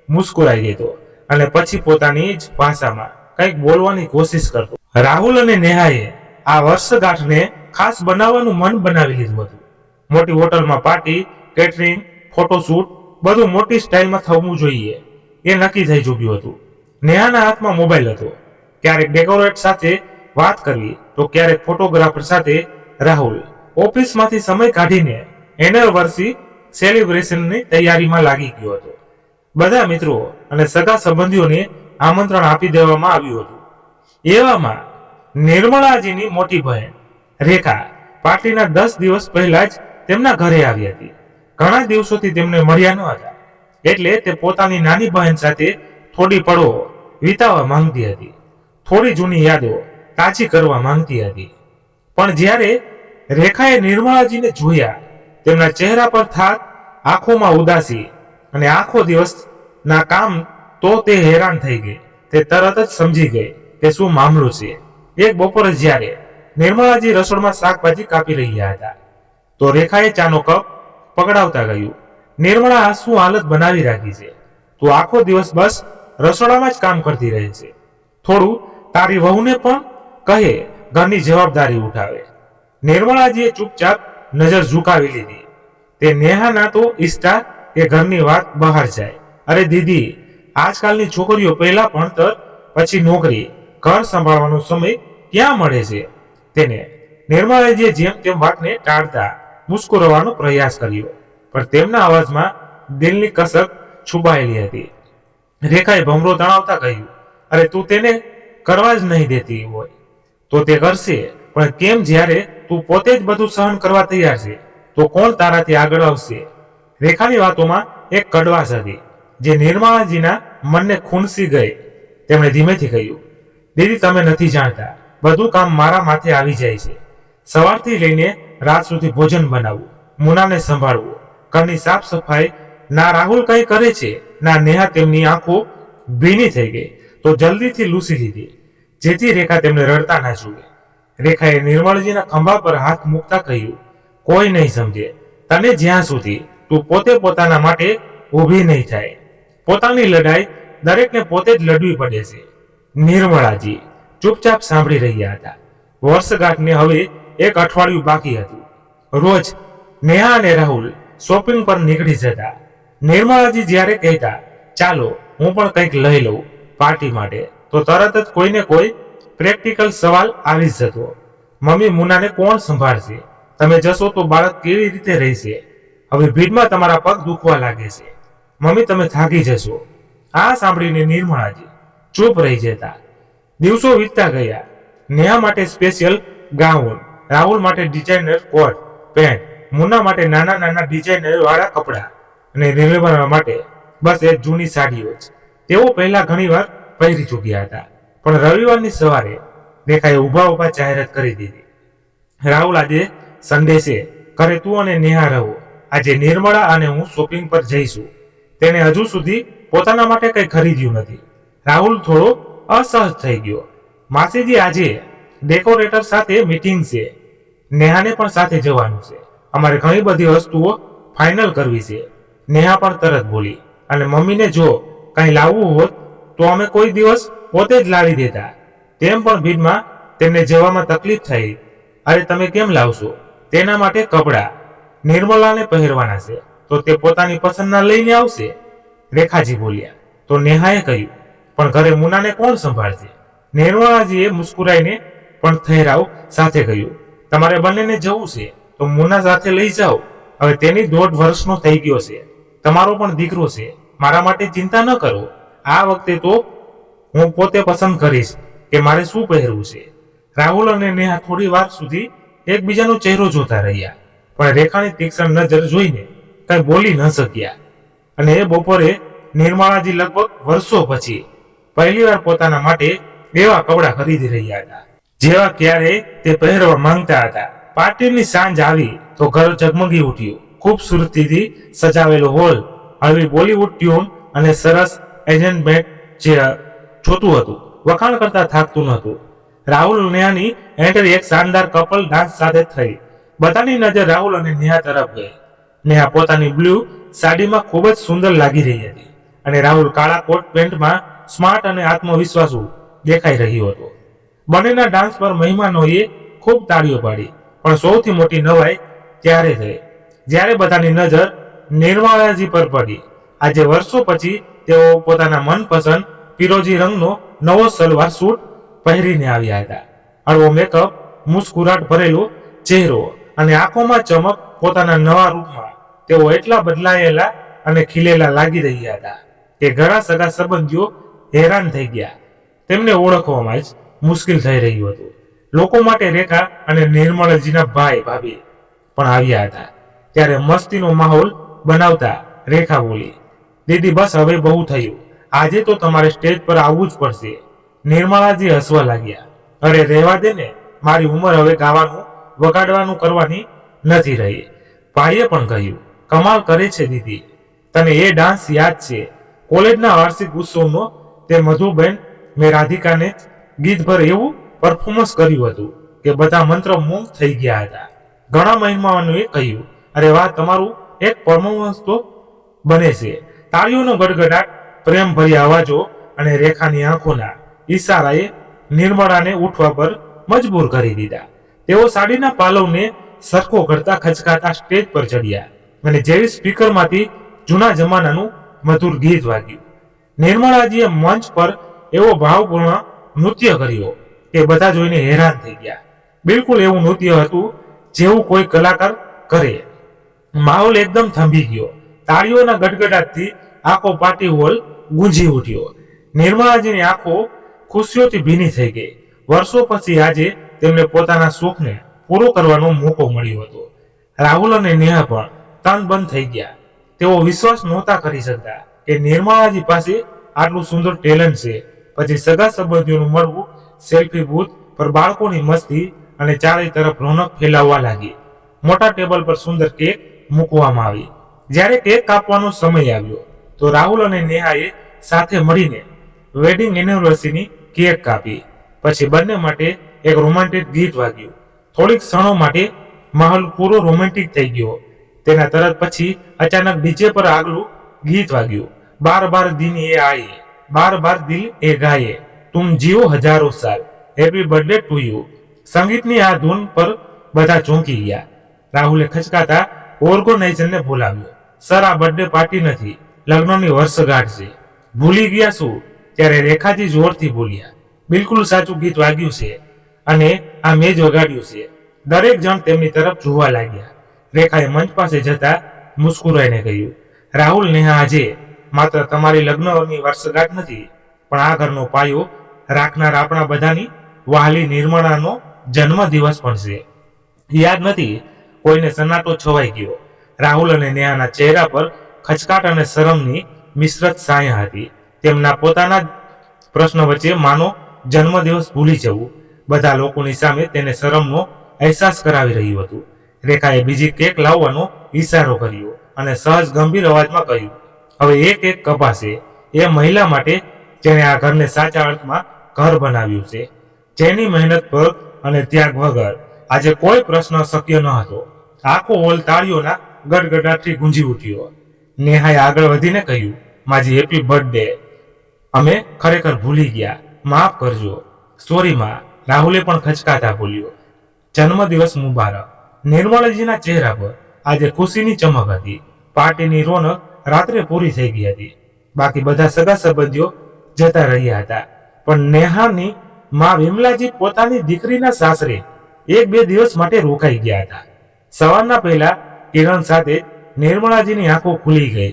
મુસ્કુરાઈ દેતો અને પછી પોતાની જ ભાષામાં કંઈક બોલવાની કોશિશ કરતો. રાહુલ અને નેહાએ આ વર્ષગાંઠને ખાસ બનાવવાનું મન બનાવી લીધું હતું. મોટી હોટલમાં પાર્ટી, કેટરિંગ, ફોટોશૂટ બધું મોટી સ્ટાઇલમાં થવું જોઈએ એ નક્કી થઈ ચૂક્યું હતું. નેહાના હાથમાં મોબાઈલ હતો. ક્યારેક ડેકોરેટ સાથે વાત કરવી તો ક્યારેક ફોટોગ્રાફર સાથે. રાહુલ ઓફિસમાંથી સમય કાઢીને એનિવર્સરી સેલિબ્રેશનની તૈયારીમાં લાગી ગયો હતો. બધા મિત્રો અને સગા સંબંધીઓને આમંત્રણ આપી દેવામાં આવ્યું હતું. એવામાં નિર્મળાજીની મોટી બહેન રેખા પાર્ટીના 10 દિવસ પહેલા જ તેમના ઘરે આવી હતી. ઘણા દિવસોથી તેમને મળ્યા ન હતા, એટલે તે પોતાની નાની બહેન સાથે થોડી પળો વિતાવવા માંગતી હતી. થોડી જૂની યાદો તાજી કરવા માંગતી હતી. પણ જ્યારે રેખાએ નિર્મળાજીને જોયા, તેમના ચહેરા પર થાક, આંખોમાં ઉદાસી અને આખો દિવસના કામ, તો તે હેરાન થઈ ગઈ. તે તરત જ સમજી ગઈ કે શું મામલો છે. એક બપોરે જ્યારે નિર્મળાજી રસોડામાં શાકભાજી કાપી રહ્યા હતા તો રેખાએ ચાનો કપ પકડાવતા કહ્યું, નિર્મળા, આ શું હાલત બનાવી રાખી છે? તું આખો દિવસ બસ રસોડામાં જ કામ કરતી રહે છે. થોડું તારી વહુને પણ કહે ઘરની જવાબદારી ઉઠાવે. નિર્મળાજીએ ચૂપચાપ નજર ઝુકાવી લીધી. તે નેહાના તો ઈચ્છતા કે ઘરની વાત બહાર જાય. અરે દીદી, આજકાલની છોકરીઓ પહેલા ભણતર, પછી નોકરી, ઘર સંભાળવાનો સમય ક્યાં મળે છે તેને. નિર્મળાજીએ જેમ તેમ વાતને ટાળતા મુસ્કુરાવવાનો પ્રયાસ કર્યો, પણ તેમના અવાજમાં દિલની કસક છુપાયેલી હતી. રેખાએ ભમરો તણાવતા કહ્યું, અરે તું તેને કરવા જ નહીં દેતી હોય તો તે કરશે, પણ કેમ? જ્યારે તું પોતે જ બધું સહન કરવા તૈયાર છે તો કોણ તારાથી આગળ આવશે? રેખાની વાતોમાં એક કડવાશ હતી જે નિર્મળાજીના મનને ખૂંસી ગઈ. તેમણે ધીમેથી કહ્યું, દીદી, તમે નથી જાણતા, બધું કામ મારા માથે આવી જાય છે. સવારથી લઈને રાત સુધી ભોજન બનાવવું, મુનાને સંભાળવું, ઘરની સાફ સફાઈ. ના રાહુલ કંઈ કરે છે, ના નેહા. તેમની આંખો ભીની થઈ ગઈ તો જલ્દીથી લૂસી લીધી, જેથી રેખા તેમને રડતા ના જુએ. રેખાએ નિર્મળજીના ખંભા પર હાથ મૂકતા કહ્યું, કોઈ નહીં સમજે તને જ્યાં સુધી તું પોતે પોતાના માટે ઊભી નહીં થાય. પોતાની લડાઈ દરેકને પોતે જ લડવી પડે છે. નિર્મળાજી ચૂપચાપ સાંભળી રહ્યા હતા. વર્ષગાંઠને હવે 1 અઠવાડિયું બાકી હતું. રોજ નેહા અને રાહુલ શોપિંગ પર નીકળી જતા. નિર્મળાજી જ્યારે કહેતા, ચાલો હું પણ કંઈક લઈ લઉં પાર્ટી માટે, તો તરત જ કોઈને કોઈ પ્રેક્ટિકલ સવાલ આવી જ જતો. મમ્મી, મુનાને કોણ સંભાળશે? તમે જશો તો બાળક કેવી રીતે રહેશે? હવે ભીડમાં તમારા પગ દુખવા લાગે છે. મમ્મી, તમે થાકી જશો. આ સાંભળીને નિર્મળાજી ચૂપ રહી જતા. દિવસો વીતતા ગયા. નેહા માટે સ્પેશિયલ ગાઉન, રાહુલ માટે ડિઝાઇનર કોટ પેન્ટ, મુન્ના માટે નાના નાના ડિઝાઇનર વાળા કપડા અને નિર્મળા માટે બસ એ જૂની સાડીઓ જ તેઓ પહેલા ઘણીવાર પહેરી ચૂક્યા હતા. પણ રવિવારની સવારે રેખાએ ઊભા જાહેરાત કરી દીધી, રાહુલ આજે સન્ડે છે, ઘરે તું અને નેહા રહો. આજે નિર્મળા અને હું શોપિંગ પર જઈશું. તેને હજુ સુધી પોતાના માટે કંઈ ખરીદ્યું નથી. રાહુલ થોડો અસહજ થઈ ગયો. માસીજી આજે ડેકોરેટર સાથે મીટિંગ છે, નેહાને પણ સાથે જવાનું છે. અમારે ઘણી બધી વસ્તુઓ ફાઇનલ કરવી છે. નેહા પણ તરત બોલી, અને મમ્મીને જો કંઈ લાવવું હોત તો અમે કોઈ દિવસ પોતે જ લાવી દેતા. તેમ પણ ભીડમાં તેમને જવામાં તકલીફ થઈ. અરે તમે કેમ લાવશો? તેના માટે કપડાં નિર્મલાને પહેરવાના છે તો તે પોતાની પસંદના લઈને આવશે, રેખાજી બોલ્યા. તો નેહાએ કહ્યું, પણ ઘરે મુનાને કોણ સંભાળશે? નિર્મલાજીએ મુસ્કુરાઈને પણ ઠહેરાવ સાથે કહ્યું, તમારે બંનેને જવું છે તો મુના સાથે લઈ જાઓ. હવે તેની 1.5 વર્ષનો થઈ ગયો છે, તમારો પણ દીકરો છે. મારા માટે ચિંતા ન કરો. આ વખતે તો હું પોતે પસંદ કરીશ કે મારે શું પહેરવું છે. રાહુલ અને નેહા થોડી વાર સુધી એકબીજાનો ચહેરો જોતા રહ્યા, પણ રેખાની તીક્ષ્ણ નજર જોઈને કંઈ બોલી ન શક્યા. અને એ બપોરે નિર્મળાજી લગભગ વર્ષો પછી પહેલીવાર પોતાના માટે એવા કપડાં ખરીદી રહ્યા હતા જેવા ક્યારેય તે પહેરવા માંગતા હતા. પાર્ટીની સાંજ આવી તો ઘર ઝગમગી ઉઠ્યું. ખૂબસૂરતીથી સજાવેલો હોલ, હળવી બોલિવૂડ ટ્યુન અને સરસ એરેન્જમેન્ટ જે જોતું હતું, વખાણ કરતા થાકતું નહોતું. રાહુલ નેહાની એન્ટ્રી એક શાનદાર કપલ ડાન્સ સાથે થઈ. બધાની નજર રાહુલ અને નેહા તરફ ગઈ. નેહા પોતાની બ્લુ સાડીમાં ખૂબ જ સુંદર લાગી રહી હતી અને રાહુલ કાળા કોટ પેન્ટમાં સ્માર્ટ અને આત્મવિશ્વાસુ દેખાઈ રહ્યો હતો. બંનેના ડાન્સ પર મહેમાનોએ ખૂબ તાળીઓ પાડી. પણ સૌથી મોટી નવાઈ ત્યારે થઈ જ્યારે બધાની નજર નિર્મળાજી પર પડી. આજે વર્ષો પછી તેઓ પોતાના મનપસંદ પીરોજી રંગનો નવો સલવાર સૂટ પહેરીને આવ્યા હતા. હળવો મેકઅપ, મુસ્કુરાટ ભરેલો ચહેરો અને આંખોમાં ચમક. પોતાના નવા રૂપમાં તેઓ એટલા બદલાયેલા અને ખીલેલા લાગી રહ્યા હતા કે ઘણા સગા સંબંધીઓ હેરાન થઈ ગયા. તેમને ઓળખવામાં જ મુશ્કેલ થઈ રહ્યું હતું. લોકો માટે રેખા અને નિર્મળજીના ભાઈ ભાભી પણ આવ્યા હતા. ત્યારે મસ્તીનો માહોલ બનાવતા રેખા બોલી, દીદી બસ હવે બહુ થયું, આજે તો તમારે સ્ટેજ પર આવવું જ પડશે. નિર્મળાજી હસવા લાગ્યા, અરે રહેવા દે ને, મારી ઉંમર હવે ગાવાનું વગાડવાનું કરવાની નથી રહી. ભાઈએ પણ કહ્યું, કમાલ કરે છે દીદી, તને એ ડાન્સ યાદ છે? કોલેજના વાર્ષિક ઉત્સવનો તે મધુબેન મેં રાધિકાને ગીતભર એવું પરફોર્મન્સ કર્યું હતું કે બધા મંત્રમુગ્ધ થઈ ગયા હતા. ઘણા મહેમાનોએ કહ્યું, અરે વાહ, તમારું એક પરફોર્મન્સ તો બને છે. તાળીઓનો ગડગડાટ, પ્રેમભર્યા અવાજો અને રેખાની આંખોના ઈશારાએ નિર્મળાને ઉઠવા પર મજબૂર કરી દીધા. તેઓ સાડીના પાલવને સરખો કરતા ખચકાતા સ્ટેજ પર ચડ્યા અને જેવી સ્પીકરમાંથી જૂના જમાનાનું મધુર ગીત વાગ્યું. નિર્મળાજીએ મંચ પર એવો ભાવપૂર્ણ નૃત્ય કર્યો કે બધા જોઈને હેરાન થઈ ગયા. બિલકુલ એવું નૃત્ય હતું જેવું કોઈ કલાકાર કરે. માહોલ એકદમ થંભી ગયો. તાળીઓના ગડગડાટથી આખો પાર્ટી હોલ ગુંજી ઉઠ્યો. નિર્મળાજીની આંખો ખુશીઓથી ભીની થઈ ગઈ. વર્ષો પછી આજે તેમને પોતાના શોખને પૂરો કરવાનો મોકો મળ્યો હતો. રાહુલ અને નેહા પણ તન બંધ થઈ ગયા. તેઓ વિશ્વાસ નહોતા કરી શકતા કે નિર્મળાજી પાસે આટલું સુંદર ટેલેન્ટ છે. પછી સગા સંબંધીઓનું મળવું, સેલ્ફી બૂથ પર બાળકોની મસ્તી અને ચારે તરફ રોનક ફેલાવવા લાગી. મોટા ટેબલ પર સુંદર કેક મૂકવામાં આવી. જ્યારે કેક કાપવાનો સમય આવ્યો તો રાહુલ અને નેહાએ સાથે મળીને વેડિંગ એનિવર્સરીની કેક કાપી. પછી બંને માટે એક રોમેન્ટિક ગીત વાગ્યું. થોડીક ક્ષણો માટે માહોલ પૂરો રોમેન્ટિક થઈ ગયો. તેના તરત પછી અચાનક ડીજે પર આગલું ગીત વાગ્યું, બાર બાર દિન એ આયે, બાર બાર દિલ એ ગાયે, તુમ જીવો હજારો સાલ, હેપી બર્થડે ટુ યુ. સંગીતની આ ધૂન પર બધા ચોંકી ગયા. રાહુલે ખચકાતા ઓર્ગેનાઇઝરને બોલાવ્યો, સર આ બર્થડે પાર્ટી નથી, લગ્નની વર્ષગાંઠ છે, ભૂલી ગયા શું? ત્યારે રેખાજી જોરથી બોલ્યા, બિલકુલ સાચું ગીત વાગ્યું છે અને આ મેં જ વગાડ્યું છે. દરેક જણ તેમની તરફ જોવા લાગ્યા. રેખાએ મંચ પાસે જતા મુસ્કુરાઈને કહ્યું, રાહુલ, નેહા, આજે માત્ર તમારી લગ્નની વર્ષગાંઠ નથી, પણ આ ઘરનો પાયો રાખનાર આપણા બધાની વહાલી નિર્મળાનો જન્મદિવસ પણ છે. યાદ નથી કોઈને સન્નાટો છવાઈ ગયો. રાહુલ અને નેહાના ચહેરા પર ખચકાટ અને શરમની મિશ્રિત છાયા હતી. તેમના પોતાના પ્રશ્ન વચ્ચે માનો જન્મદિવસ ભૂલી જવું બધા લોકોની સામે તેને શરમનો અહેસાસ કરાવી રહ્યું હતું. રેખાએ બીજી કેક લાવવાનો ઈશારો કર્યો અને સહજ ગંભીર અવાજમાં કહ્યું, હવે એક કેક કપાશે એ મહિલા માટે જેણે આ ઘરને સાચા અર્થમાં ઘર બનાવ્યું છે, જેની મહેનત પર અને ત્યાગ વગર આજે કોઈ પ્રશ્ન શક્ય ન હતો. આખો હોલ તાળીઓના ગડગડાટથી ગુંજી ઉઠ્યો. નેહાએ આગળ વધીને કહ્યું, માજી હેપી બર્થડે. અમે ખરેખર ભૂલી ગયા, માફ કરજો. સોરી માં, રાહુલે પણ ખચકાતા બોલ્યો. જન્મદિવસ મુબારક. નિર્મળાજીના ચહેરા પર આજે ખુશીની ચમક હતી. પાર્ટીની રોનક રાત્રે પૂરી થઈ ગઈ હતી. બાકી બધા સગા સંબંધીઓ જતા રહ્યા હતા, પણ નેહાની માં વિમલાજી પોતાની દીકરીના સાસરે 1-2 દિવસ માટે રોકાઈ ગયા હતા. સવારના પહેલા કિરણ સાથે નિર્મળાજીની આંખો ખુલી ગઈ.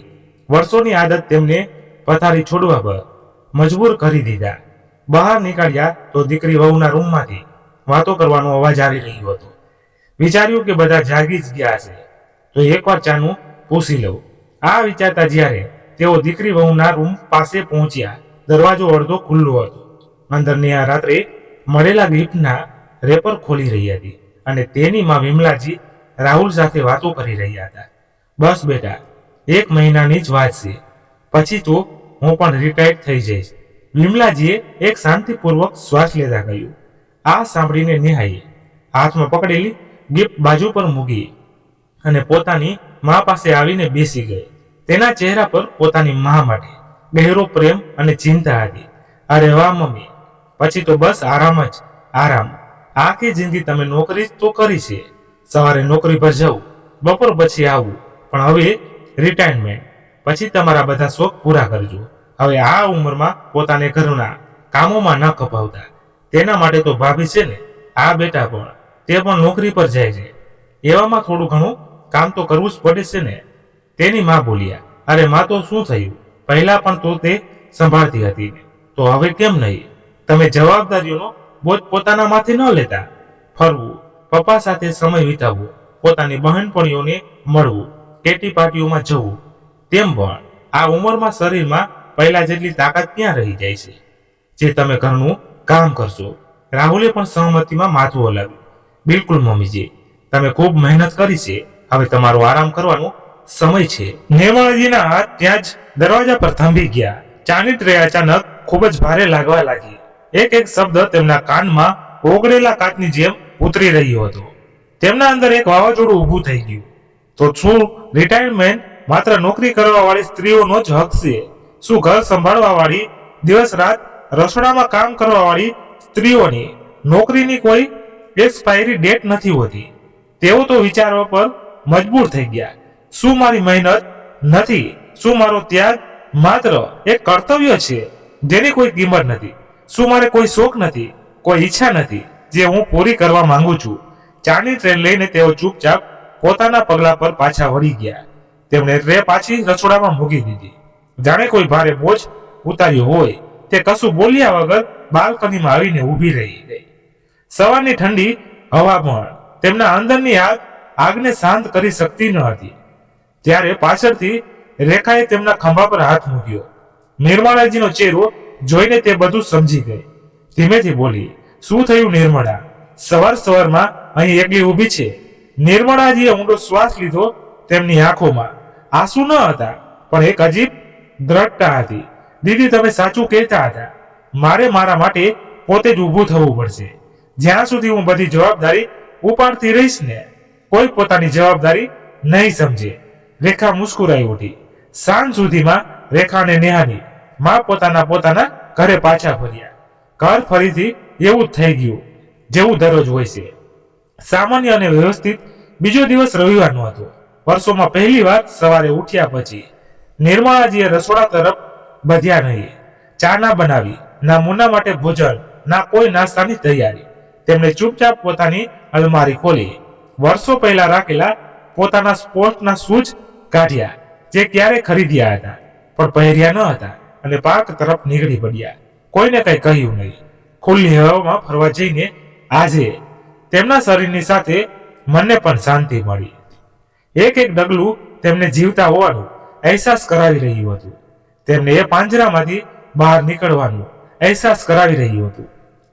વર્ષોની આદત તેમને પથારી છોડવા પર મજબૂર કરી દીધા. બહાર નીકળ્યા તો દીકરી વહુના રૂમમાંથી વાતો કરવાનો અવાજ આવી રહ્યો હતો. વિચાર્યું કે બધા જાગી જ ગયા છે તો એકવાર ચાનું પૂછી લઉં. આ વિચારતા જ્યારે તેઓ દીકરી વહુના રૂમ પાસે પહોંચ્યા, દરવાજો અડધો ખુલ્લો હતો. અંદરની આ રાત્રે મળેલા ગિફ્ટના રેપર ખોલી રહી હતી અને તેની માં વિમલાજી રાહુલ સાથે વાતો કરી રહ્યા હતા. બસ બેટા, 1 મહિનાની જ વાત છે, પછી તો હું પણ રિટાયર્ડ થઈ જઈશ. વિમલાજીએ એક શાંતિપૂર્વક શ્વાસ લેતા કહ્યું. આ સાંભળીને નેહાએ હાથમાં પકડેલી ગિફ્ટ બાજુ પર મૂકી અને પોતાની મા પાસે આવીને બેસી ગઈ. તેના ચહેરા પર પોતાની મા માટે ગહેરો પ્રેમ અને ચિંતા હતી. અરે વાહ મમ્મી, પછી તો બસ આરામ જ આરામ. આખી જિંદગી તમે નોકરી તો કરી છે. સવારે નોકરી પર જવું, બપોર પછી આવું, પણ હવે રિટાયરમેન્ટ પછી તમારા બધા શોખ પૂરા કરજો. હવે આ ઉંમરમાં પોતાને ઘરના કામોમાં ન કપાવતા. તેના માટે તો ભાભી છે ને, આ બેટા પણ તે પણ નોકરી પર જાય છે. એવામાં થોડું ઘણું કામ તો કરવું જ પડે છે ને. તેની માં બોલ્યા, અરે માં તો શું થયું, પહેલા પણ તો તે સંભાળતી હતી ને, તો હવે કેમ નહીં? તમે જવાબદારીઓનો બોજ પોતાના માથે ન લેતા. ફરવું, પપ્પા સાથે સમય વિતાવવો, પોતાની બહેનપણીઓને મળવું, કેટી પાર્ટીઓમાં જવું, તેમ પણ આ ઉંમરમાં શરીરમાં પહેલા જેટલી તાકાત ક્યાં રહી જાય છે જે તમે ઘરનું કામ કરશો. રાહુલે પણ સહમતીમાં માથું હલાવ્યું. બિલકુલ મમ્મીજી, તમે ખૂબ મહેનત કરી છે, હવે તમારો આરામ કરવાનો સમય છે. નિર્મળાજીના હાથ ત્યાં જ દરવાજા પર થંભી ગયા. ચાની ટ્રે અચાનક ખૂબ જ ભારે લાગવા લાગી. એક એક શબ્દ તેમના કાનમાં ઓગળેલા કાચની જેમ ઉતરી રહ્યો હતો. તેમના અંદર એક વાવાઝોડું ઊભું થઈ ગયું. તો શું રિટાયરમેન્ટ માત્ર નોકરી કરવા વાળી સ્ત્રીઓનો જ હક છે? શું ઘર સંભાળવા વાળી, દિવસ રાત રસોડામાં કામ કરવા વાળી સ્ત્રીઓની નોકરીની કોઈ એક્સપાયરી ડેટ નથી હોતી? તેઓ તો વિચારવા પર મજબૂર થઈ ગયા. શું મારી મહેનત નથી? શું મારો ત્યાગ માત્ર એક કર્તવ્ય છે જેની કોઈ કિંમત નથી? શું મારે કોઈ શોખ નથી, કોઈ ઈચ્છા નથી જે હું પૂરી કરવા માંગુ છું? ચાની ટ્રે લઈને તેઓ ચૂપચાપ પોતાના પગલા પર પાછા વળી ગયા. તેમણે ટ્રે પાછી રસોડામાં મૂકી દીધી. જાણે કોઈ ભારે બોજ ઉતાર્યો હોય તે કશું બોલ્યા વગર બાલ્કનીમાં આવીને ઊભી રહી ગઈ. સવારની ઠંડી હવા પણ તેમના અંદરની આગને શાંત કરી શકતી ન હતી. ત્યારે પાછળથી રેખાએ તેમના ખંભા પર હાથ મૂક્યો. નિર્મળાજીનો ચહેરો જોઈને તે બધું સમજી ગઈ. ધીમેથી બોલી, શું થયું નિર્મળા? સવારમાં અહીં એકલી ઊભી છે. નિર્મળાજીએ ઊંડો શ્વાસ લીધો. તેમની આંખોમાં આંસુ ન હતા, પણ એક અજીબ દ્રઢતા હતી. દીદી, તમે સાચું કહેતા હતા. મારે મારા માટે પોતે જ ઊભું થવું પડશે. જ્યાં સુધી હું બધી જવાબદારી ઉપાડતી રહીશ ને, કોઈ પોતાની જવાબદારી નહીં સમજે. રેખા મુસ્કુરાઈ ઉઠી. સાંજ સુધીમાં રેખા અને નેહાની માં પોતાના ઘરે પાછા ફર્યા. ઘર ફરીથી એવું જ થઈ ગયું જેવું દરરોજ હોય છે, સામાન્ય અને વ્યવસ્થિત. બીજો દિવસ રવિવારનો હતો. વર્ષોમાં પહેલી વાર સવારે ઉઠ્યા પછી નિર્મળાજીએ રસોડા તરફ વધ્યા નહીં. ચા ના બનાવી, ના મુન્ના માટે ભોજન, ના કોઈ નાસ્તાની તૈયારી. તેમણે ચૂપચાપ પોતાની અલમારી ખોલી. વર્ષો પહેલા રાખેલા પોતાના સ્પોર્ટના શૂઝ કાઢ્યા જે ક્યારે ખરીદ્યા હતા પણ પહેર્યા ન હતા અને પાર્ક તરફ નીકળી પડ્યા. કોઈને કંઈ કહ્યું નહીં. ખુલ્લી હવામાં ફરવા જઈને આજે તેમના શરીરની સાથે મને પણ શાંતિ મળી. એક એક ડગલું તેમને જીવતા હોવાનું અહેસાસ કરાવી રહ્યું હતું. તેમને એ પાંજરામાંથી બહાર નીકળવાનું અહેસાસ કરાવી રહ્યું હતું,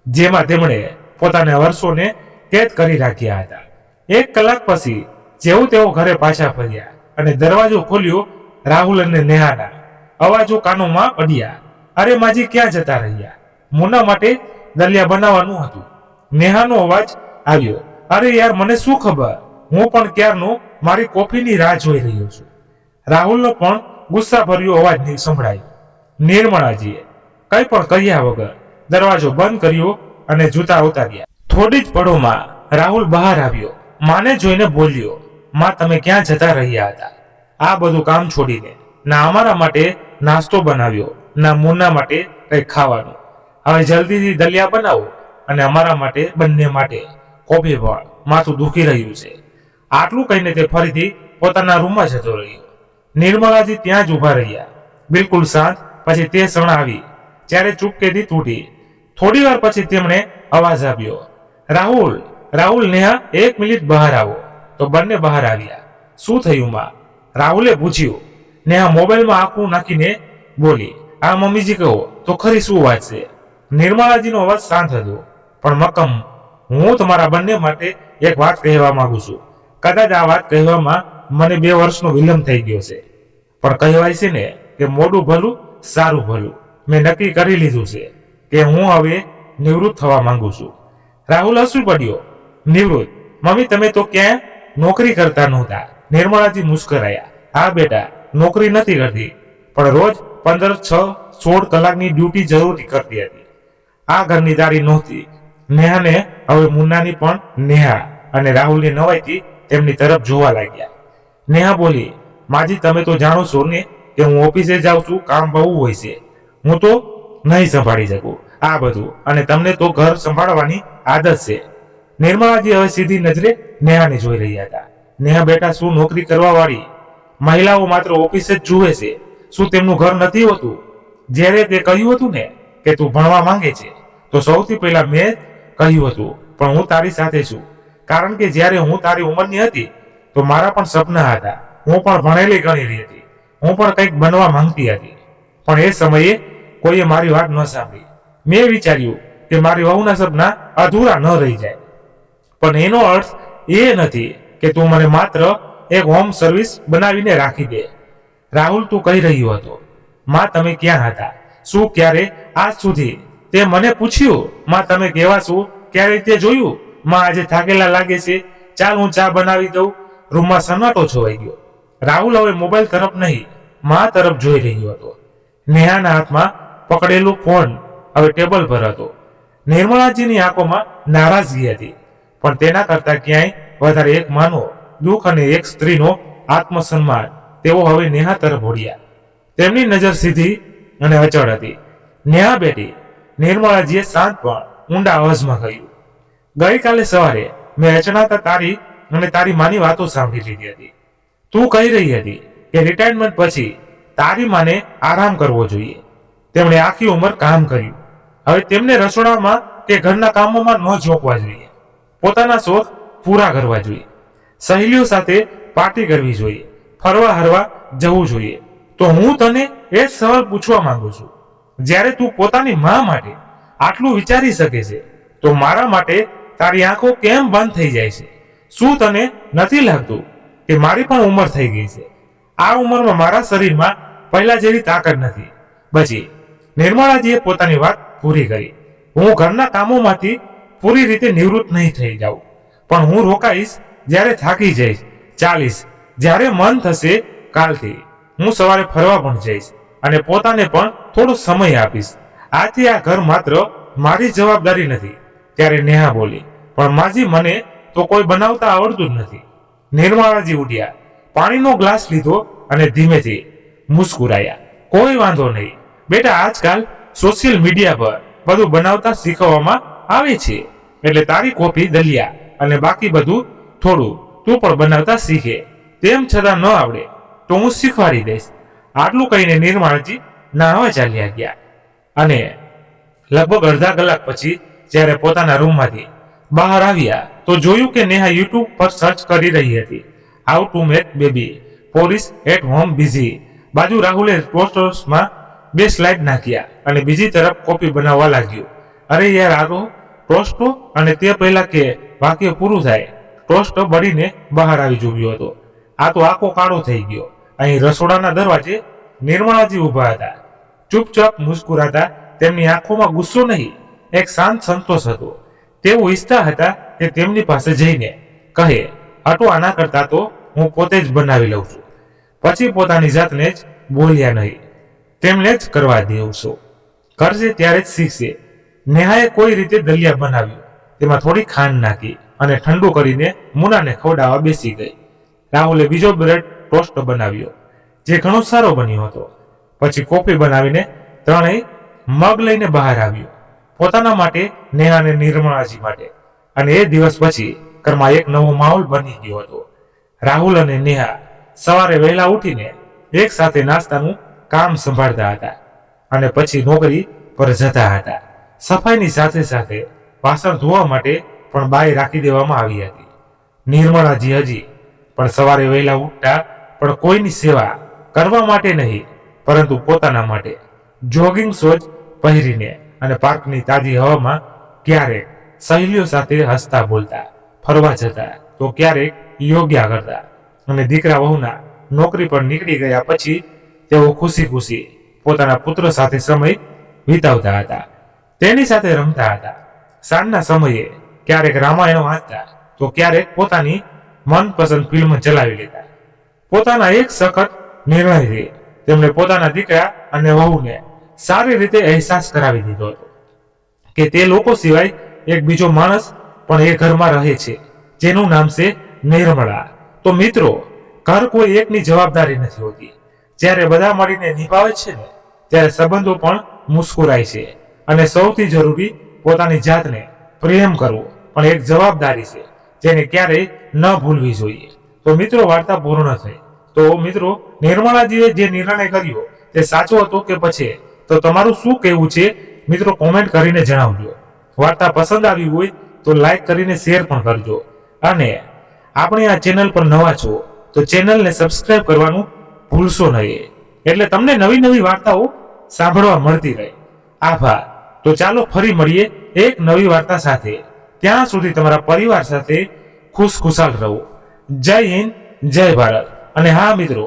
જેમાં તેમણે પોતાના વર્ષોને કેદ કરી રાખ્યા હતા. 1 કલાક પછી જેવું તેઓ ઘરે પાછા ફર્યા અને દરવાજો ખોલ્યો, રાહુલ અને નેહાના અવાજો કાનોમાં પડ્યા. અરે માજી ક્યાં જતા રહ્યા? મુન્ના માટે દલિયા બનાવવાનું હતું. નેહાનો અવાજ આવ્યો, અરે યાર મને શું ખબર, હું પણ ક્યારનો મારી કોફીની રાહ જોઈ રહ્યો છું. રાહુલનો પણ ગુસ્સાભર્યો અવાજ સંભળાયો. નિર્મળાજીએ કંઈ પણ કહ્યા વગર દરવાજો બંધ કર્યો અને જૂતા ઉતાર્યા. થોડી જ પળોમાં રાહુલ બહાર આવ્યો. માને જોઈને બોલ્યો, માં તમે ક્યાં જતા રહ્યા હતા? આ બધું કામ છોડીને ના અમારા માટે નાસ્તો બનાવ્યો, ના મુન્ના માટે કંઈ ખાવાનું. હવે જલ્દીથી દલિયા બનાવો અને અમારા માટે બંને માટે કોફી પણ, માથું દુખી રહ્યું છે. આટલું કહીને તે ફરીથી પોતાના રૂમમાં જતો રહ્યો. નિર્મળાજી ત્યાં જ ઊભા રહ્યા, બિલકુલ શાંત. પછી તે ક્ષણ આવી જ્યારે ચૂપકેથી તૂટી. થોડી વાર પછી તેમણે અવાજ આપ્યો, રાહુલ, રાહુલ, નેહા 1 મિનિટ બહાર આવો. તો બંને બહાર આવ્યા. શું થયું માં? રાહુલે પૂછ્યું. નેહા મોબાઈલમાં આંખું નાખીને બોલી, આ મમ્મીજી કહો તો ખરી શું વાત છે? નિર્મળાજીનો અવાજ શાંત હતો પણ મક્કમ. હું તમારા બંને માટે એક વાત કહેવા માંગુ છું. કદાચ આ વાત કહેવામાં મને 2 વર્ષનો વિલંબ થઈ ગયો છે, પણ કહેવાય છે ને કે મોડું ભલું સારું ભલું. મેં નક્કી કરી લીધું છે કે હું હવે નિવૃત્ત થવા માંગુ છું. રાહુલ હસી પડ્યો. નિવૃત્ત? મમ્મી તમે તો ક્યાં નોકરી કરતા નહોતા? નિર્મળાજી મુસ્કરાયા. હા બેટા, નોકરી નથી કરતી, પણ રોજ 15, 6, 16 કલાકની ડ્યુટી જરૂરી કરતી હતી. આ ઘરની દારી નહોતી. નેહાને હવે મુન્નાની પણ નેહા અને રાહુલની નવાઈથી તેમની તરફ જોવા લાગ્યા. નેહા બોલી, માજી તમે તો જાણો છો ને કે હું ઓફિસે જાઉં છું, કામ બહુ હોય છે, હું તો નહીં સંભાળી શકું આ બધું, અને તમને તો ઘર સંભાળવાની આદત છે. નિર્મળાજી હવે સીધી નજરે નેહાને જોઈ રહ્યા હતા. નેહા બેટા, શું નોકરી કરવા વાળી મહિલાઓ માત્ર ઓફિસે જ જુએ છે? શું તેમનું ઘર નથી હોતું? જ્યારે તે કહ્યું હતું ને કે તું ભણવા માંગે છે, તો સૌથી પહેલા મેં કહ્યું હતું પણ હું તારી સાથે છું, કારણ કે જ્યારે હું તારી ઉંમરની હતી તો મારા પણ સપના હતા. હું પણ ભણેલી ગણેલી હતી, હું પણ કંઈક બનવા માંગતી હતી, પણ એ સમયે કોઈએ મારી વાત ન સાંભળી. મેં વિચાર્યું કે મારી વહુના સપના અધૂરા ન રહી જાય. પણ એનો અર્થ એ નથી કે તું મને માત્ર એક હોમ સર્વિસ બનાવીને રાખી દે. રાહુલ, તું કહી રહ્યો હતો, માં તમે ક્યાં હતા? શું ક્યારે આજ સુધી તે મને પૂછ્યું, માં તમે કેવા છો? ક્યારે તે જોયું? માં આજે થાકેલા લાગે છે, ચાલ હું ચા બનાવી દઉં. રૂમમાં સન્નાટો છવાઈ ગયો. રાહુલ હવે મોબાઈલ તરફ નહીં, માં તરફ જોઈ રહ્યો હતો. નેહાના હાથમાં પકડેલું ફોન હવે ટેબલ પર હતો. નિર્મળાજીની આંખોમાં નારાજગી હતી, પણ તેના કરતા ક્યાંય વધારે એક માનો દુઃખ અને એક સ્ત્રીનો આત્મસન્માન. તેઓ હવે નેહા તરફ વળ્યા. તેમની નજર સીધી અને અચળ હતી. નેહા બેટી, નિર્મળાજીએ શાંત પણ ઊંડા અવાજમાં કહ્યું, ગઈકાલે સવારે મેં અચાનક તારી અને તારી માની વાતો સાંભળી લીધી હતી. તું કહી રહી હતી કે રિટાયરમેન્ટ પછી તારી માને આરામ કરવો જોઈએ. તેમણે આખી ઉંમર કામ કર્યું, હવે તેમને રસોડામાં કે ઘરના કામોમાં ન ઝોકવા જોઈએ. પોતાના શોખ પૂરા કરવા જોઈએ, સહેલીઓ સાથે પાર્ટી કરવી જોઈએ, ફરવા હરવા જવું જોઈએ. તો હું તને એ જ સવાલ પૂછવા માંગુ છું, જ્યારે તું પોતાની મા માટે આટલું વિચારી શકે છે, તો મારા માટે તારી આંખો કેમ બંધ થઈ જાય છે? શું તને નથી લાગતું કે મારી પણ ઉંમર થઈ ગઈ છે? આ ઉંમરમાં મારા શરીરમાં પહેલા જેવી તાકાત નથી બચી. નિર્મળાજીએ પોતાની વાત પૂરી કરી. હું ઘરના કામોમાંથી પૂરી રીતે નિવૃત્ત નહીં થઈ જાઉં, પણ હું રોકાઈશ જ્યારે થાકી જઈશ, ચાલીશ, જ્યારે મન થશે. કાલથી હું સવારે ફરવા પણ જઈશ અને પોતાને પણ થોડો સમય આપીશ. આથી આ ઘર માત્ર મારી જવાબદારી નથી. ત્યારે નેહા બોલી, પણ માજી મને તો કોઈ બનાવતા આવડતું જ નથી. નિર્મળાજી ઉઠ્યા, પાણીનો ગ્લાસ લીધો અને ધીમેથી મુસ્કુરાયા. કોઈ વાંધો નહીં બેટા, આજકાલ સોશિયલ મીડિયા પર બધું બનાવતા શીખવવામાં આવે છે, એટલે તારી કોફી, દલિયા અને બાકી બધું થોડું તું પણ બનાવતા શીખે. તેમ છતાં ન આવડે તો હું શીખવાડી દઈશ. આટલું કહીને નિર્મળાજી નાહવા ચાલ્યા ગયા. અને લગભગ અડધા કલાક પછી જ્યારે પોતાના રૂમમાંથી બહાર આવ્યા તો જોયું કે નેહા યુટ્યુબ પર સર્ચ કરી રહી હતી, how to make baby polish at home busy. બાજુ રાહુલે ટોસ્ટર્સમાં 2 સ્લાઇડ નાખ્યા અને બીજી તરફ કોફી બનાવવા લાગ્યો. અરે યાર, આ તો ટોસ્ટો. અને તે પહેલા કે વાક્ય પૂરું થાય, ટોસ્ટ બળીને બહાર આવી ચૂક્યો હતો. આ તો આખો કાળો થઈ ગયો. અહીં રસોડાના દરવાજે નિર્મળાજી ઊભા હતા, ચૂપચાપ મુસ્કુરાતા. તેમની આંખોમાં ગુસ્સો નહીં, એક શાંત સંતોષ હતો. તેઓ ઈચ્છતા હતા કે તેમની પાસે જઈને કહે, હટો, આના કરતા તો હું પોતે જ બનાવી લઉં છું. પછી પોતાની જાતને જ બોલ્યા નહીં, તેમને જ કરવા દેવશો. કરશે ત્યારે જ શીખશે. નેહાએ કોઈ રીતે દલિયા બનાવ્યું, તેમાં થોડી ખાંડ નાખી અને ઠંડુ કરીને મુનાને ખવડાવવા બેસી ગઈ. રાહુલે બીજો બ્રેડ ટોસ્ટ બનાવ્યો, જે ઘણો સારો બન્યો હતો. પછી કોફી બનાવીને ત્રણેય મગ લઈને બહાર આવ્યો, પોતાના માટે, નેહા અને નિર્મળાજી માટે. અને એ દિવસ પછી ઘરમાં એક નવો માહોલ બની ગયો હતો. રાહુલ અને નેહા સવારે વહેલા ઉઠીને એક સાથે નાસ્તાનું કામ સંભાળતા હતા અને પછી નોકરી પર જતા હતા. સફાઈની સાથે સાથે વાસણ ધોવા માટે પણ બાઈ રાખી દેવામાં આવી હતી. નિર્મળાજી હજી પણ સવારે વહેલા ઉઠતા, પણ કોઈની સેવા કરવા માટે નહીં, પરંતુ પોતાના માટે. જોગિંગ શૂઝ પહેરીને અને પાર્કની તાજી હવામાં ક્યારેક સહેલીઓ સાથે હસતા બોલતા ફરવા જતા, તો ક્યારેક યોગ્ય કરતા. અને દીકરા વહુના નોકરી પર નીકળી ગયા પછી તેઓ ખુશી ખુશી પોતાના પુત્ર સાથે સમય વિતાવતા હતા, તેની સાથે રમતા હતા. સાંજના સમયે ક્યારેક રામાયણ વાંચતા, તો ક્યારેક પોતાની મનપસંદ ફિલ્મ ચલાવી લેતા. પોતાના એક સખત નિર્ણયથી તેમણે પોતાના દીકરા અને વહુને સારી રીતે અહેસાસ કરાવી દીધો હતો કે તે લોકો સિવાય એક બીજો માણસ પણ એ ઘરમાં રહે છે, જેનું નામ છે નિર્મળા. તો મિત્રો, ઘર કોઈ એકની જવાબદારી નથી હોતી. જ્યારે બધા મળીને નિભાવે છે ને, ત્યારે સંબંધો પણ મુસ્કુરાય છે. અને સૌથી જરૂરી, પોતાની જાતને પ્રેમ કરવો પણ એક જવાબદારી છે, જેને ક્યારેય ન ભૂલવી જોઈએ. તો મિત્રો, વાર્તા પૂર્ણ થઈ. તો મિત્રો, નિર્મળાજીએ જે નિર્ણય કર્યો તે સાચો હતો કે પછી? તો તમારું શું કહેવું છે મિત્રો, કોમેન્ટ કરીને જણાવજો. વાર્તા પસંદ આવી હોય તો લાઈક કરીને શેર પણ કરજો. અને આપણે આ ચેનલ પર નવા છો તો ચેનલને સબસ્ક્રાઇબ કરવાનું ભૂલશો નહીં, એટલે તમને નવી નવી વાર્તાઓ સાંભળવા મળતી રહે. આભાર. તો ચાલો ફરી મળીએ એક નવી વાર્તા સાથે. ત્યાં સુધી તમારા પરિવાર સાથે ખુશખુશાલ રહો. જય હિન્દ, જય ભારત. અને હા મિત્રો,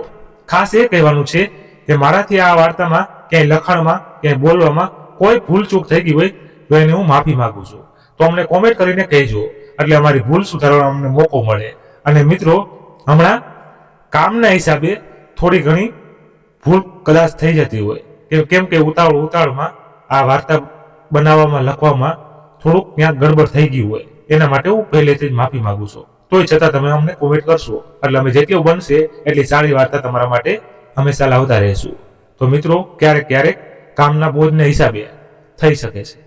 ખાસ એ કહેવાનું છે કે મારાથી આ વાર્તામાં ક્યાંય લખાણમાં, ક્યાંય બોલવામાં કોઈ ભૂલચૂક થઈ ગઈ હોય તો એને હું માફી માંગુ છું. તો અમને કોમેન્ટ કરીને કહેજો, એટલે અમારી ભૂલ સુધારવાનો અમને મોકો મળે. અને મિત્રો, હમણાં કામના હિસાબે થોડી ઘણી ભૂલ કદાચ થઈ જતી હોય, કેમ કે ઉતાવળમાં આ વાર્તા બનાવવામાં, લખવામાં થોડુંક ક્યાંક ગડબડ થઈ ગયું હોય, એના માટે હું પહેલેથી જ માફી માંગુ છું. તોય છતાં તમે અમને કોમેન્ટ કરશો, એટલે અમે જેટલું બનશે એટલી સારી વાર્તા તમારા માટે હંમેશા લાવતા રહીશું. તો મિત્રો, ક્યારેક કામના બોજના હિસાબે થઈ શકે છે.